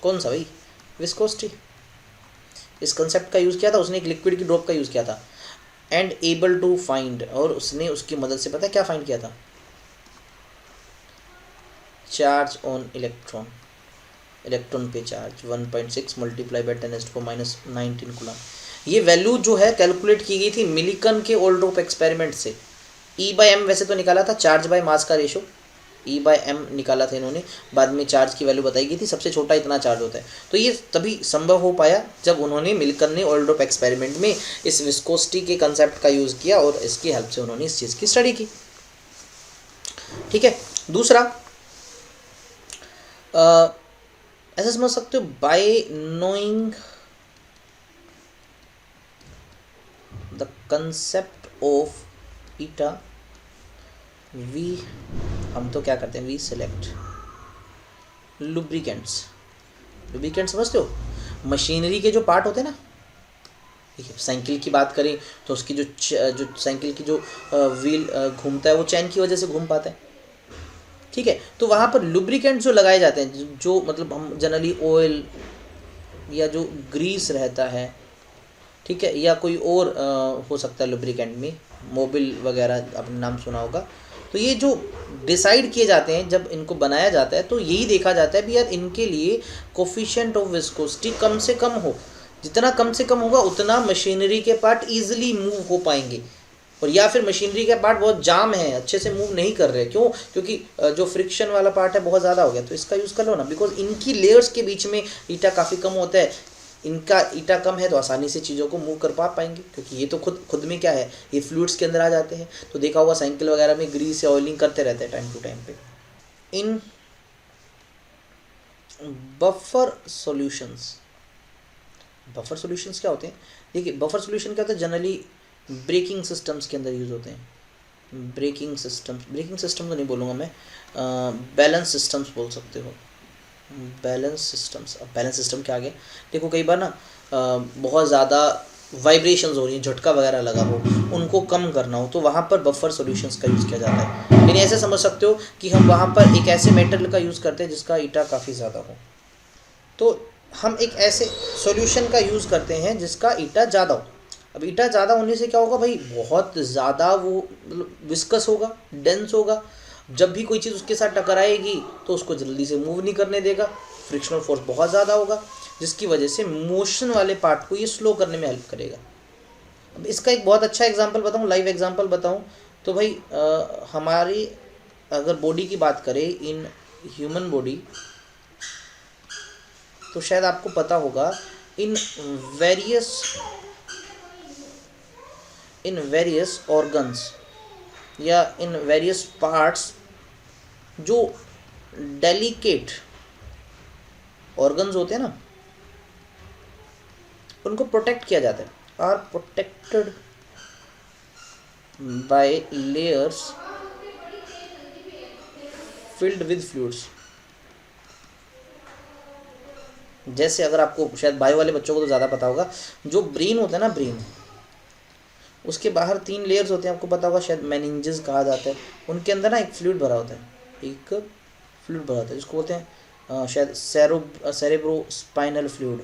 [SPEAKER 1] कौन सा भाई, विस्कोसिटी। इस कंसेप्ट का यूज़ किया था उसने, एक लिक्विड की ड्रॉप का यूज़ किया था, एंड एबल टू फाइंड, और उसने उसकी मदद से पता है क्या फाइंड किया था, चार्ज ऑन इलेक्ट्रॉन, इलेक्ट्रॉन पे चार्ज 1.6 मल्टीप्लाई बाई 10⁻⁻19 कूलम। ये वैल्यू जो है कैलकुलेट की गई थी मिलिकन के ऑयल ड्रॉप एक्सपेरिमेंट से। E/m वैसे तो निकाला था, चार्ज बाय मास का रेशो, E/m निकाला था इन्होंने, बाद में चार्ज की वैल्यू बताई गई थी, सबसे छोटा इतना चार्ज होता है। तो ये तभी संभव हो पाया जब उन्होंने, मिलिकन ने ऑयल ड्रॉप एक्सपेरिमेंट में इस विस्कोसिटी के कंसेप्ट का यूज़ किया और इसकी हेल्प से उन्होंने इस चीज़ की स्टडी की। ठीक है, दूसरा ऐसा समझ सकते हो, by knowing the concept of eta v, हम तो क्या करते हैं, वी सिलेक्ट लुब्रिकेंट्स। लुब्रिकेंट समझते हो, मशीनरी के जो पार्ट होते हैं ना, देखिए साइकिल की बात करें तो उसकी जो साइकिल की जो व्हील घूमता है वो चैन की वजह से घूम पाता है। ठीक है, तो वहाँ पर लुब्रिकेंट जो लगाए जाते हैं, जो मतलब हम जनरली ऑयल या जो ग्रीस रहता है, ठीक है, या कोई और हो सकता है लुब्रिकेंट में, मोबिल वगैरह आपने नाम सुना होगा। तो ये जो डिसाइड किए जाते हैं जब इनको बनाया जाता है, तो यही देखा जाता है भी यार इनके लिए कोफिशिएंट ऑफ विस्कोसिटी कम से कम हो, जितना कम से कम होगा उतना मशीनरी के पार्ट ईजिली मूव हो पाएंगे। और या फिर मशीनरी के पार्ट बहुत जाम है, अच्छे से मूव नहीं कर रहे, क्यों, क्योंकि जो फ्रिक्शन वाला पार्ट है बहुत ज़्यादा हो गया, तो इसका यूज़ कर लो ना, बिकॉज इनकी लेयर्स के बीच में ईटा काफ़ी कम होता है, इनका ईटा कम है तो आसानी से चीज़ों को मूव कर पाएंगे, क्योंकि ये तो खुद में क्या है, ये फ्लूइड्स के अंदर आ जाते हैं। तो देखा होगा साइकिल वगैरह में ग्रीस या ऑयलिंग करते रहते हैं टाइम टू टाइम पे। इन बफर सॉल्यूशंस, बफर सॉल्यूशंस क्या होते हैं, देखिए बफर सॉल्यूशन क्या होता है, जनरली ब्रेकिंग सिस्टम्स के अंदर यूज़ होते हैं। ब्रेकिंग सिस्टम तो नहीं बोलूँगा मैं, बैलेंस सिस्टम्स बोल सकते हो, बैलेंस सिस्टम्स। अब बैलेंस सिस्टम के आगे देखो, कई बार ना बहुत ज़्यादा वाइब्रेशंस हो रही हैं, झटका वगैरह लगा हो, उनको कम करना हो, तो वहाँ पर बफर सॉल्यूशंस का यूज़ किया जाता है। यानी ऐसे समझ सकते हो कि हम वहाँ पर एक ऐसे मेटल का यूज़ करते हैं जिसका ईटा काफ़ी ज़्यादा हो, तो हम एक ऐसे सॉल्यूशन का यूज़ करते हैं जिसका ईटा ज़्यादा हो। अब ईटा ज़्यादा होने से क्या होगा भाई, बहुत ज़्यादा वो मतलब विस्कस होगा, डेंस होगा, जब भी कोई चीज़ उसके साथ टकराएगी तो उसको जल्दी से मूव नहीं करने देगा, फ्रिक्शनल फोर्स बहुत ज़्यादा होगा, जिसकी वजह से मोशन वाले पार्ट को ये स्लो करने में हेल्प करेगा। अब इसका एक बहुत अच्छा एग्जांपल बताऊं, लाइव एग्जांपल बताऊं तो भाई हमारी अगर बॉडी की बात करें, इन ह्यूमन बॉडी, तो शायद आपको पता होगा इन वेरियस ऑर्गन्स या इन वेरियस पार्ट्स, जो डेलिकेट ऑर्गन्स होते हैं ना, उनको प्रोटेक्ट किया जाता है, are protected by layers filled with fluids. जैसे अगर आपको शायद बायो वाले बच्चों को तो ज़्यादा पता होगा, जो ब्रेन होता है ना, ब्रेन, उसके बाहर 3 लेयर्स होते हैं, आपको पता होगा शायद मेनिंजेस कहा जाता है। उनके अंदर ना एक फ्लूइड भरा होता है, एक फ्लूइड भरा होता है जिसको बोलते हैं शायद सेरेब्रो स्पाइनल फ्लूइड,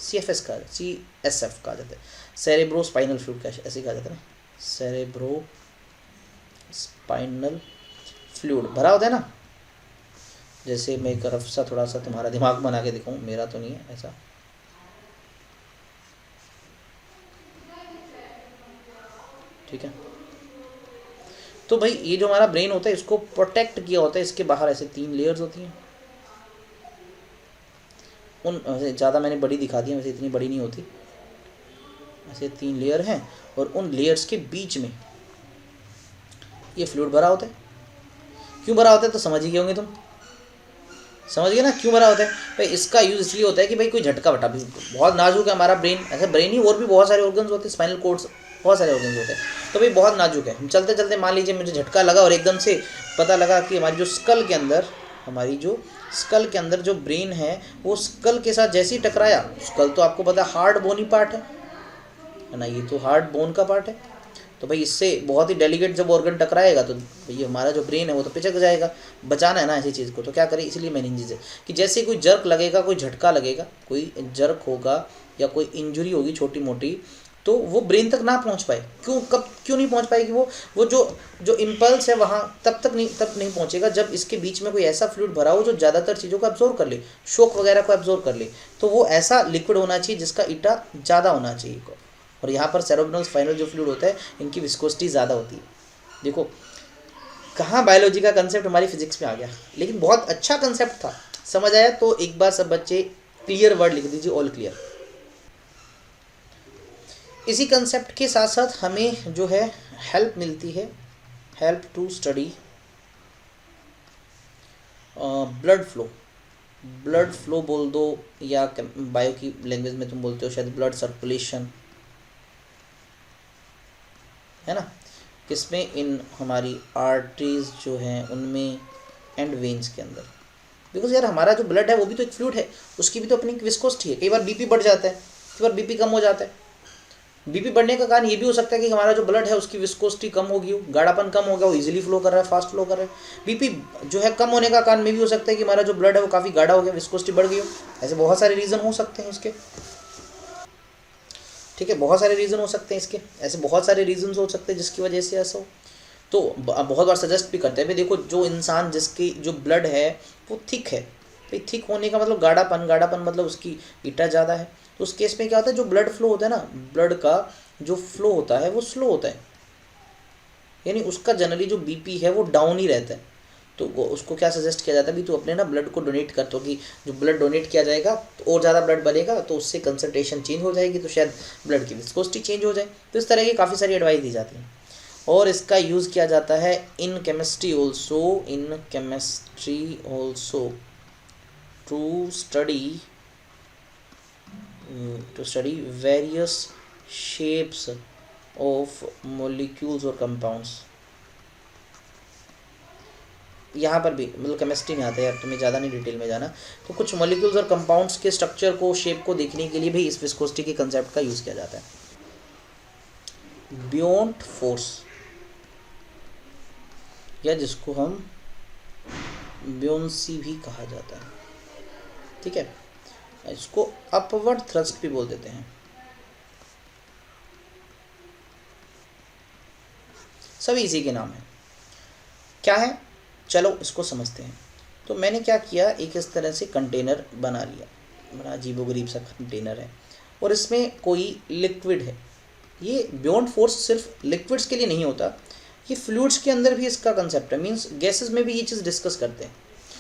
[SPEAKER 1] CFS का CSF कहा जाता है, सेरेब्रो स्पाइनल फ्लूइड का ऐसे कहा जाता है ना, सेरेब्रो स्पाइनल फ्लूइड भरा होता है ना। जैसे मैं एक रफ सा थोड़ा सा तुम्हारा दिमाग बना के दिखाऊं, मेरा तो नहीं है ऐसा, ठीक है। तो भाई ये जो हमारा ब्रेन होता है इसको प्रोटेक्ट किया होता है, इसके बाहर ऐसे 3 लेयर्स होती हैं। उन ज़्यादा मैंने बड़ी दिखा दी है, वैसे इतनी बड़ी नहीं होती, ऐसे 3 लेयर हैं और उन लेयर्स के बीच में ये फ्लूइड भरा होता है। क्यों भरा होता है तो समझ ही गए होंगे तुम, समझ गए ना क्यों भरा होता है भाई। इसका यूज़ इसलिए होता है कि भाई कोई झटका वटा भी, बहुत नाजुक है हमारा ब्रेन, ऐसे ब्रेन ही और भी बहुत सारे ऑर्गन्स होते हैं, स्पाइनल कोड्स, बहुत सारे ऑर्गन्स होते हैं, तो भाई बहुत नाजुक है। हम चलते चलते मान लीजिए मुझे झटका लगा और एकदम से पता लगा कि हमारी जो स्कल के अंदर, हमारी जो स्कल के अंदर जो ब्रेन है वो स्कल के साथ जैसे ही टकराया, स्कल तो आपको पता हार्ड बोनी पार्ट है ना, ये तो हार्ड बोन का पार्ट है, तो भाई इससे बहुत ही डेलिकेट जब ऑर्गन टकराएगा तो भाई हमारा जो ब्रेन है वो तो पिचक जाएगा। बचाना है ना ऐसी चीज़ को, तो क्या करें, इसलिए मेनिंजेस है कि जैसे कोई जर्क लगेगा, कोई झटका लगेगा, कोई जर्क होगा या कोई इंजरी होगी छोटी मोटी, तो वो ब्रेन तक ना पहुंच पाए। क्यों नहीं पहुंच पाएगी, वो जो इम्पल्स है वहाँ तब नहीं पहुंचेगा जब इसके बीच में कोई ऐसा फ्लूइड भरा हो जो ज़्यादातर चीज़ों को एब्जॉर्व कर ले, शॉक वगैरह को एब्जॉर्व कर ले। तो वो ऐसा लिक्विड होना चाहिए जिसका ईटा ज़्यादा होना चाहिए, और यहाँ पर सेरेब्रल स्पाइनल जो फ्लूइड होता है इनकी विस्कोसिटी ज़्यादा होती है। देखो कहाँ बायोलॉजी का कंसेप्ट हमारी फिजिक्स में आ गया, लेकिन बहुत अच्छा कंसेप्ट था। समझ आया तो एक बार सब बच्चे क्लियर वर्ड लिख दीजिए, ऑल क्लियर। इसी कंसेप्ट के साथ साथ हमें जो है हेल्प मिलती है, help to study blood flow. Blood flow बोल दो या बायो की लैंग्वेज में तुम बोलते हो शायद ब्लड सर्कुलेशन, है ना, किसमें, इन हमारी आर्टरीज जो हैं उनमें एंड वेन्स के अंदर। बिकॉज यार हमारा जो ब्लड है वो भी तो एक फ्लूइड है, उसकी भी तो अपनी विस्कोसिटी है। कई बार बीपी बढ़ जाता है, कई बार बीपी कम हो जाता है। बीपी बढ़ने का कारण ये भी हो सकता है कि हमारा जो ब्लड है उसकी विस्कोसिटी कम होगी, गाढ़ापन कम हो गया, वो इजीली फ्लो कर रहा है, फास्ट फ्लो कर रहा है। बीपी जो है कम होने का कारण में भी हो सकता है कि हमारा जो ब्लड है वो काफ़ी गाढ़ा हो गया, विस्कोसिटी बढ़ गई हो। ऐसे बहुत सारे रीज़न हो सकते हैं इसके, ठीक है, बहुत सारे रीज़न हो सकते हैं इसके, ऐसे बहुत सारे रीज़न हो सकते हैं जिसकी वजह से ऐसा हो। तो बहुत बार सजेस्ट भी करते हैं भाई देखो, जो इंसान जिसकी जो ब्लड है वो थिक है, भाई थिक होने का मतलब गाढ़ापन मतलब उसकी ईटा ज़्यादा है। तो उस केस में क्या होता है, जो ब्लड फ्लो होता है ना, ब्लड का जो फ्लो होता है वो स्लो होता है, यानी उसका जनरली जो बीपी है वो डाउन ही रहता है। तो वो उसको क्या सजेस्ट किया जाता है, भी तो अपने ना ब्लड को डोनेट कर, तो कि जो ब्लड डोनेट किया जाएगा तो और ज़्यादा ब्लड बनेगा, तो उससे कंसनट्रेशन चेंज हो जाएगी, तो शायद ब्लड की विस्कोसिटी चेंज हो जाए। तो इस तरह की काफ़ी सारी एडवाइस दी जाती है, और इसका यूज़ किया जाता है in chemistry also to study various shapes of molecules और कंपाउंड्स। यहाँ पर भी मतलब केमिस्ट्री में आता है यार, तुम्हें ज़्यादा नहीं डिटेल में जाना, तो कुछ मॉलिक्यूल्स और कंपाउंड्स के स्ट्रक्चर को, शेप को देखने के लिए भी इस विस्कोसिटी के कंसेप्ट का यूज़ किया जाता है। बियॉन्ड फोर्स, या जिसको हम ब्योंसी भी कहा जाता है, ठीक है, इसको अपवर्ड थ्रस्ट भी बोल देते हैं। सभी इसी के नाम है। क्या है, चलो इसको समझते हैं। तो मैंने क्या किया, एक इस तरह से कंटेनर बना लिया, बड़ा अजीबोगरीब सा कंटेनर है, और इसमें कोई लिक्विड है। ये बियॉन्ड फोर्स सिर्फ लिक्विड्स के लिए नहीं होता, ये फ्लूइड्स के अंदर भी इसका कंसेप्ट है, मींस गैसेस में भी ये चीज़ डिस्कस करते हैं।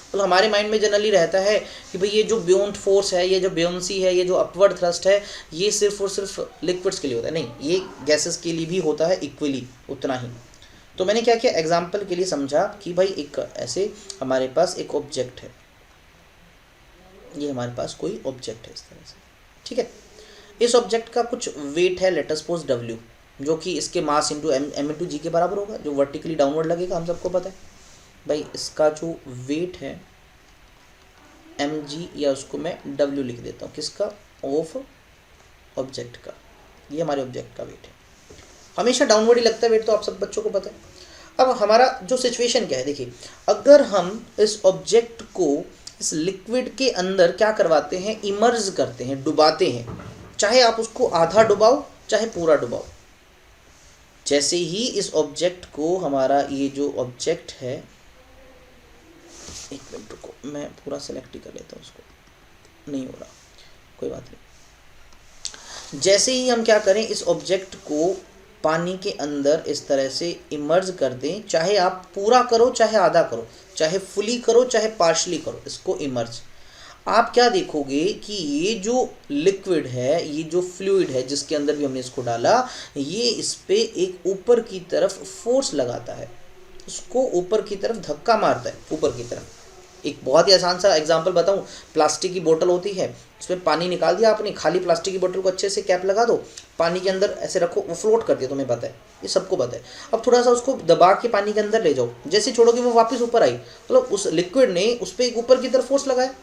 [SPEAKER 1] तो हमारे माइंड में जनरली रहता है कि भाई ये जो बियॉन्ड फोर्स है, ये जो बियोंसी है, ये जो अपवर्ड थ्रस्ट है, ये सिर्फ और सिर्फ लिक्विड्स के लिए होता है, नहीं, ये गैसेस के लिए भी होता है इक्वली, उतना ही। तो मैंने क्या किया, एग्जाम्पल के लिए समझा कि भाई एक ऐसे हमारे पास एक ऑब्जेक्ट है, ये हमारे पास कोई ऑब्जेक्ट है इस तरह से, ठीक है। इस ऑब्जेक्ट का कुछ वेट है, लेट अस सपोज W, जो कि इसके मास इंटू m इंटू जी के बराबर होगा, जो वर्टिकली डाउनवर्ड लगेगा, हम सबको पता है भाई। इसका जो वेट है mg, या उसको मैं W लिख देता हूँ, किसका, ऑफ ऑब्जेक्ट का। ये हमारे ऑब्जेक्ट का वेट है, हमेशा डाउनवर्ड ही लगता है वेट, तो आप सब बच्चों को पता है। अब हमारा जो सिचुएशन क्या है, देखिए अगर हम इस ऑब्जेक्ट को इस लिक्विड के अंदर क्या करवाते हैं, इमर्ज करते हैं, डुबाते हैं, चाहे आप उसको आधा डुबाओ चाहे पूरा डुबाओ। जैसे ही इस ऑब्जेक्ट को, हमारा ये जो ऑब्जेक्ट है, एक मिनट रुको, मैं पूरा सेलेक्ट ही कर लेता हूँ, उसको नहीं हो रहा, कोई बात नहीं। जैसे ही हम क्या करें, इस ऑब्जेक्ट को पानी के अंदर इस तरह से इमर्ज कर दें, चाहे आप पूरा करो चाहे आधा करो, चाहे फुली करो चाहे पार्शली करो, इसको इमर्ज, आप क्या देखोगे कि ये जो लिक्विड है, ये जो फ्लूइड है जिसके अंदर भी हमने इसको डाला, ये इस पे एक ऊपर की तरफ फोर्स लगाता है, उसको ऊपर की तरफ धक्का मारता है, ऊपर की तरफ। एक बहुत ही आसान सा एग्जांपल बताऊं, प्लास्टिक की बोतल होती है, उसमें पानी निकाल दिया आपने, खाली प्लास्टिक की बोतल को अच्छे से कैप लगा दो, पानी के अंदर ऐसे रखो, वो फ्लोट कर दिया, तुम्हें पता है, ये सबको पता है। अब थोड़ा सा उसको दबा के पानी के अंदर ले जाओ, जैसे छोड़ोगे वो वापस ऊपर आई, मतलब उस लिक्विड ने उस पर एक ऊपर की तरफ फोर्स लगाया।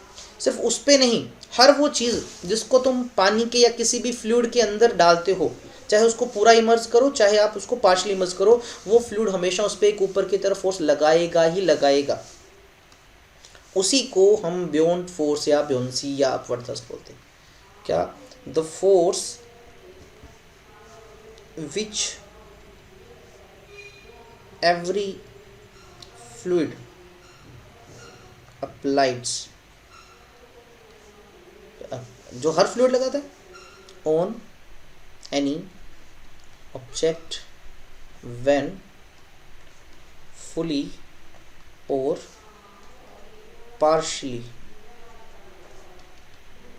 [SPEAKER 1] सिर्फ उस पर नहीं, हर वो चीज़ जिसको तुम पानी के या किसी भी फ्लूइड के अंदर डालते हो, चाहे उसको पूरा इमर्ज करो चाहे आप उसको पार्शली इमर्ज करो, वो फ्लूइड हमेशा उस पर एक ऊपर की तरफ फोर्स लगाएगा ही लगाएगा। उसी को हम बियॉन्ड फोर्स या बियोंसी या अपवर्ड थ्रस्ट बोलते हैं। क्या, the force which every fluid applies, जो हर फ्लूइड लगाता है, on any object when fully और पार्शली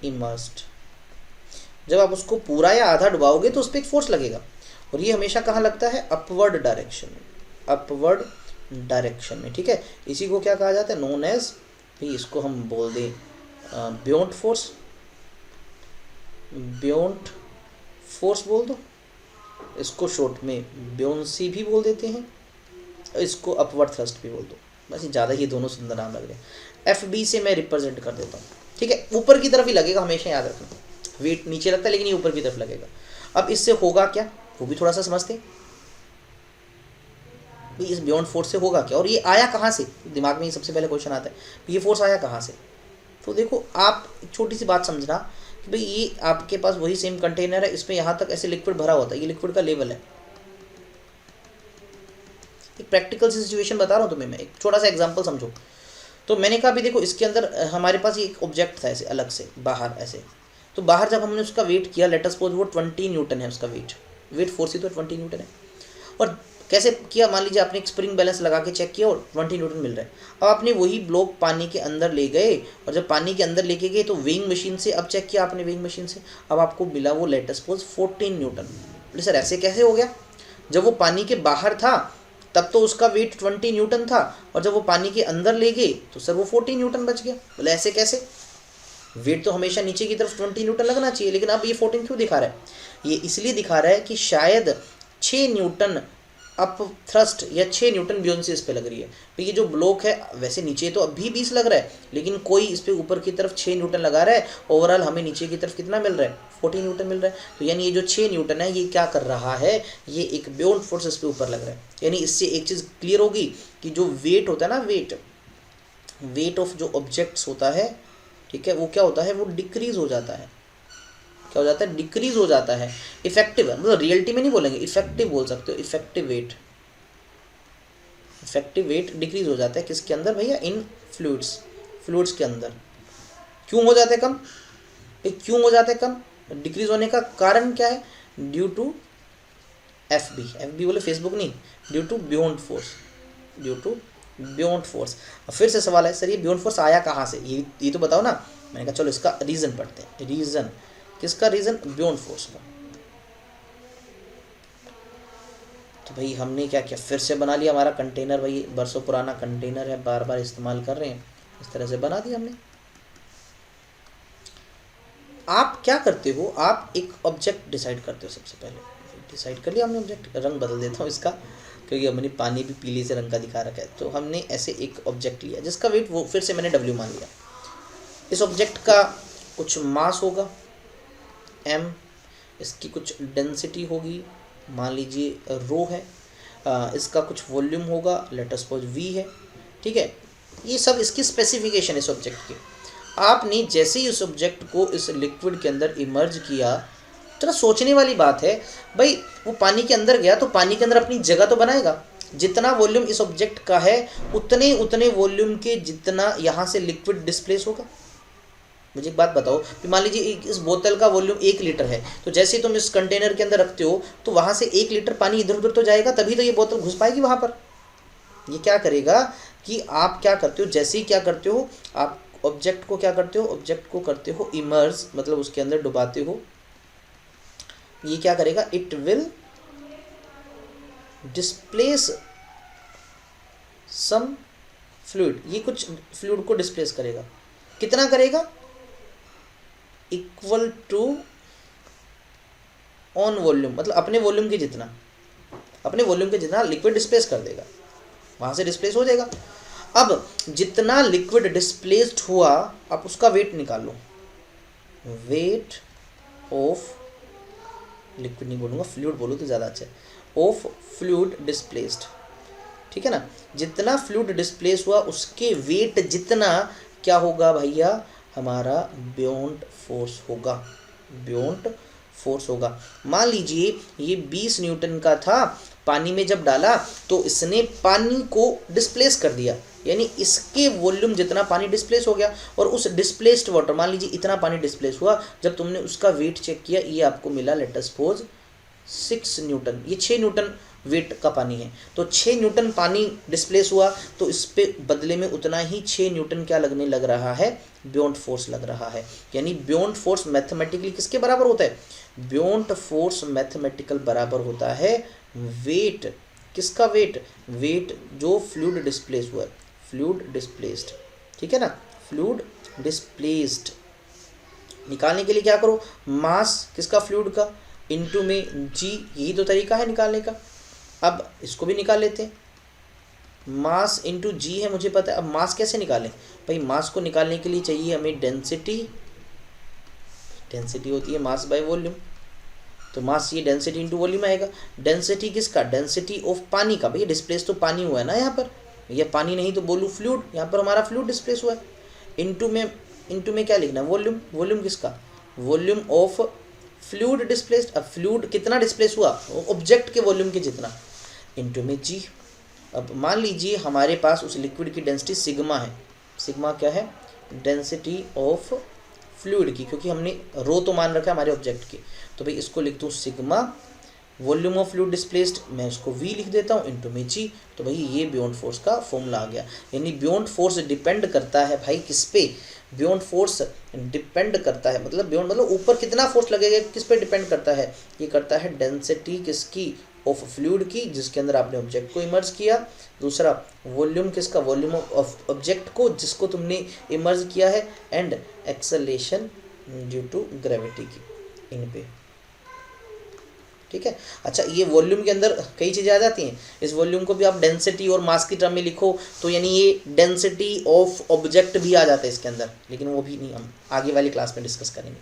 [SPEAKER 1] इमर्स्ड। जब आप उसको पूरा या आधा डुबाओगे तो उस पर एक फोर्स लगेगा, और ये हमेशा कहाँ लगता है, अपवर्ड डायरेक्शन में, अपवर्ड डायरेक्शन में, ठीक है। इसी को क्या कहा जाता है, नोन एज, भी इसको हम बोल दें बियॉन्ड फोर्स, बियॉन्ड फोर्स बोल दो, इसको शॉर्ट में बियोंसी भी बोल देते हैं, इसको अपवर्ड थ्रस्ट भी बोल दो, बस ये ज़्यादा ही दोनों सुंदर नाम लग रहे हैं। FB से मैं रिप्रेजेंट कर देता हूँ, ठीक है, ऊपर की तरफ ही लगेगा, हमेशा याद रखना, वेट नीचे लगता है लेकिन ये ऊपर की तरफ लगेगा। अब इससे होगा क्या, वो भी थोड़ा सा समझते हैं, इस बियॉन्ड फोर्स से होगा क्या, और ये आया कहाँ से, दिमाग में ये सबसे पहले क्वेश्चन आता है, ये फोर्स आया कहाँ से। तो देखो आप एक छोटी सी बात समझना कि भाई ये आपके पास वही सेम कंटेनर है, इसमें यहाँ तक ऐसे लिक्विड भरा होता है, ये लिक्विड का लेवल है। एक प्रैक्टिकल सी सिचुएशन बता रहा हूँ तुम्हें मैं, एक छोटा सा एग्जांपल समझो। तो मैंने कहा भी देखो इसके अंदर हमारे पास एक ऑब्जेक्ट था ऐसे अलग से बाहर ऐसे, तो बाहर जब हमने उसका वेट किया, लेट अस सपोज वो 20 न्यूटन है उसका वेट फोर्स ही तो 20 न्यूटन है। और कैसे किया, मान लीजिए आपने एक स्प्रिंग बैलेंस लगा के चेक किया और 20 न्यूटन मिल रहा है। अब आपने वही ब्लॉक पानी के अंदर ले गए, और जब पानी के अंदर लेके गए तो वेइंग मशीन से अब चेक किया आपने, वेइंग मशीन से अब आपको मिला वो लेट अस सपोज 14 न्यूटन। बोले सर ऐसे कैसे हो गया, जब वो पानी के बाहर था तब तो उसका वेट 20 न्यूटन था, और जब वो पानी के अंदर ले गए तो सर वो 14 न्यूटन बच गया। बोले ऐसे कैसे, वेट तो हमेशा नीचे की तरफ 20 न्यूटन लगना चाहिए, लेकिन अब ये 14 क्यों दिखा रहा है। ये इसलिए दिखा रहा है कि शायद 6 न्यूटन अप थ्रस्ट या 6 न्यूटन बियोंसी इस पे लग रही है। तो ये जो ब्लॉक है वैसे नीचे तो अभी 20 लग रहा है, लेकिन कोई इस पे ऊपर की तरफ 6 न्यूटन लगा रहा है, ओवरऑल हमें नीचे की तरफ कितना मिल रहा है, 14 न्यूटन मिल रहा है। तो यानी ये जो 6 न्यूटन है ये क्या कर रहा है, ये एक बियॉन्ड फोर्स इस पे ऊपर लग रहा है। यानी इससे एक चीज़ क्लियर होगी कि जो वेट होता है ना, वेट ऑफ जो ऑब्जेक्ट्स होता है, ठीक है, वो क्या होता है, वो डिक्रीज हो जाता है। क्या हो जाता है, डिक्रीज हो जाता है। इफेक्टिव है, मतलब रियलिटी में नहीं बोलेंगे, इफेक्टिव बोल सकते हो, इफेक्टिव वेट डिक्रीज हो जाता है किसके अंदर भैया, इन फ्लूइड्स के अंदर। क्यों हो जाते हैं कम, क्यों हो जाते हैं कम, डिक्रीज होने का कारण क्या है, ड्यू टू FB बोले फेसबुक नहीं, ड्यू टू बियॉन्ड फोर्स। फिर से सवाल है सर ये बियॉन्ड फोर्स आया कहाँ से, ये तो बताओ ना। मैंने कहा चलो इसका रीज़न पढ़ते हैं। रीज़न किसका, रीज़न बियॉन्ड फोर्स का। तो भाई हमने क्या किया, फिर से बना लिया हमारा कंटेनर, भाई बरसों पुराना कंटेनर है, बार बार इस्तेमाल कर रहे हैं, इस तरह से बना दिया हमने। आप क्या करते हो, आप एक ऑब्जेक्ट डिसाइड करते हो। सबसे पहले डिसाइड कर लिया हमने ऑब्जेक्ट, रंग बदल देता हूँ इसका क्योंकि हमने पानी भी पीले से रंग का दिखा रखा है। तो हमने ऐसे एक ऑब्जेक्ट लिया जिसका वेट वो फिर से मैंने W मान लिया। इस ऑब्जेक्ट का कुछ मास होगा m, इसकी कुछ डेंसिटी होगी, मान लीजिए रो है, इसका कुछ वॉल्यूम होगा, लेट अस सपोज v है, ठीक है। ये सब इसकी स्पेसिफिकेशन इस ऑब्जेक्ट की। आपने जैसे ही इस ऑब्जेक्ट को इस लिक्विड के अंदर इमर्ज किया, तो सोचने वाली बात है भाई, वो पानी के अंदर गया तो पानी के अंदर अपनी जगह तो बनाएगा। जितना वॉल्यूम इस ऑब्जेक्ट का है उतने वॉल्यूम के जितना यहाँ से लिक्विड डिस्प्लेस होगा। मुझे एक बात बताओ कि मान लीजिए इस बोतल का वॉल्यूम 1 लीटर है, तो जैसे ही तुम इस कंटेनर के अंदर रखते हो तो वहाँ से 1 लीटर पानी इधर उधर तो जाएगा, तभी तो ये बोतल घुस पाएगी वहाँ पर। ये क्या करेगा कि आप क्या करते हो, जैसे ही क्या करते हो, आप ऑब्जेक्ट को क्या करते हो, ऑब्जेक्ट को करते हो इमर्ज, मतलब उसके अंदर डुबाते हो। ये क्या करेगा, it will displace some fluid, ये कुछ फ्लूइड को डिस्प्लेस करेगा। कितना करेगा, इक्वल टू ऑन वॉल्यूम, मतलब अपने वॉल्यूम के जितना, अपने वॉल्यूम के जितना लिक्विड डिस्प्लेस कर देगा, वहां से डिस्प्लेस हो जाएगा। अब जितना लिक्विड डिस्प्लेस्ड हुआ, आप उसका वेट निकाल लो, वेट ऑफ लिक्विड नहीं बोलूँगा, फ्लूइड बोलो तो ज़्यादा अच्छा है, ऑफ फ्लूइड डिस्प्लेस्ड, ठीक है ना। जितना फ्लूइड डिस्प्लेस हुआ उसके वेट जितना क्या होगा भैया, हमारा बियॉन्ड फोर्स होगा, बियॉन्ड फोर्स होगा। मान लीजिए ये 20 न्यूटन का था, पानी में जब डाला तो इसने पानी को डिस्प्लेस कर दिया, यानी इसके वॉल्यूम जितना पानी डिस्प्लेस हो गया। और उस डिस्प्लेस्ड वाटर, मान लीजिए इतना पानी डिस्प्लेस हुआ, जब तुमने उसका वेट चेक किया, ये आपको मिला लेट अस सपोज 6 न्यूटन। ये 6 न्यूटन वेट का पानी है, तो 6 न्यूटन पानी डिस्प्लेस हुआ, तो इस पे बदले में उतना ही 6 न्यूटन क्या लगने लग रहा है, बियॉन्ड फोर्स लग रहा है। यानी बियॉन्ड फोर्स मैथमेटिकली किसके बराबर होता है, बियॉन्ड फोर्स मैथमेटिकल बराबर होता है वेट, किसका वेट, वेट जो फ्लूइड डिस्प्लेस हुआ है, फ्लूइड डिस्प्लेस्ड, ठीक है ना, फ्लूइड डिस्प्लेस्ड। निकालने के लिए क्या करो, मास किसका, फ्लूइड का, इनटू में जी, यही तो तरीका है निकालने का। अब इसको भी निकाल लेते हैं, मास इनटू जी है, मुझे पता है। अब मास कैसे निकालें भाई, मास को निकालने के लिए चाहिए हमें डेंसिटी, डेंसिटी होती है मास बाय वॉल्यूम, तो मास ये डेंसिटी इनटू वॉल्यूम आएगा। डेंसिटी किसका, डेंसिटी ऑफ पानी का, भैया डिस्प्लेस तो पानी हुआ है ना यहाँ पर, ये पानी नहीं तो बोलूँ फ्लूइड, यहाँ पर हमारा फ्लूइड डिस्प्लेस हुआ है। इनटू में क्या लिखना है, वॉल्यूम, वॉल्यूम किसका, वॉल्यूम ऑफ फ्लूइड डिस्प्लेस्ड। अब फ्लूइड कितना डिस्प्लेस हुआ, ऑब्जेक्ट के वॉल्यूम के जितना, इनटू में जी। अब मान लीजिए हमारे पास उस लिक्विड की डेंसिटी सिग्मा है, सिग्मा क्या है, डेंसिटी ऑफ फ्लूइड की, क्योंकि हमने रो तो मान रखा है हमारे ऑब्जेक्ट की, तो भाई इसको लिख दूँ sigma volume of fluid displaced, मैं उसको v लिख देता हूँ, इनटू में जी। तो भाई ये बियॉन्ड फोर्स का फॉर्मूला आ गया। यानी बियॉन्ड फोर्स डिपेंड करता है भाई किस पे, बियॉन्ड फोर्स डिपेंड करता है, मतलब बियॉन्ड मतलब ऊपर कितना फोर्स लगेगा किस पे डिपेंड करता है, ये करता है डेंसिटी किसकी, ऑफ फ्लूइड की, जिसके अंदर आपने ऑब्जेक्ट को इमर्ज किया। दूसरा वॉल्यूम किसका, वॉल्यूम ऑफ ऑब्जेक्ट को जिसको तुमने इमर्ज किया है, and acceleration due to gravity की इन पे, ठीक है। अच्छा, ये वॉल्यूम के अंदर कई चीज़ें आ जाती हैं, इस वॉल्यूम को भी आप डेंसिटी और मास की टर्म में लिखो, तो यानी ये डेंसिटी ऑफ ऑब्जेक्ट भी आ जाता है इसके अंदर, लेकिन वो भी नहीं हम आगे वाली क्लास में डिस्कस करेंगे।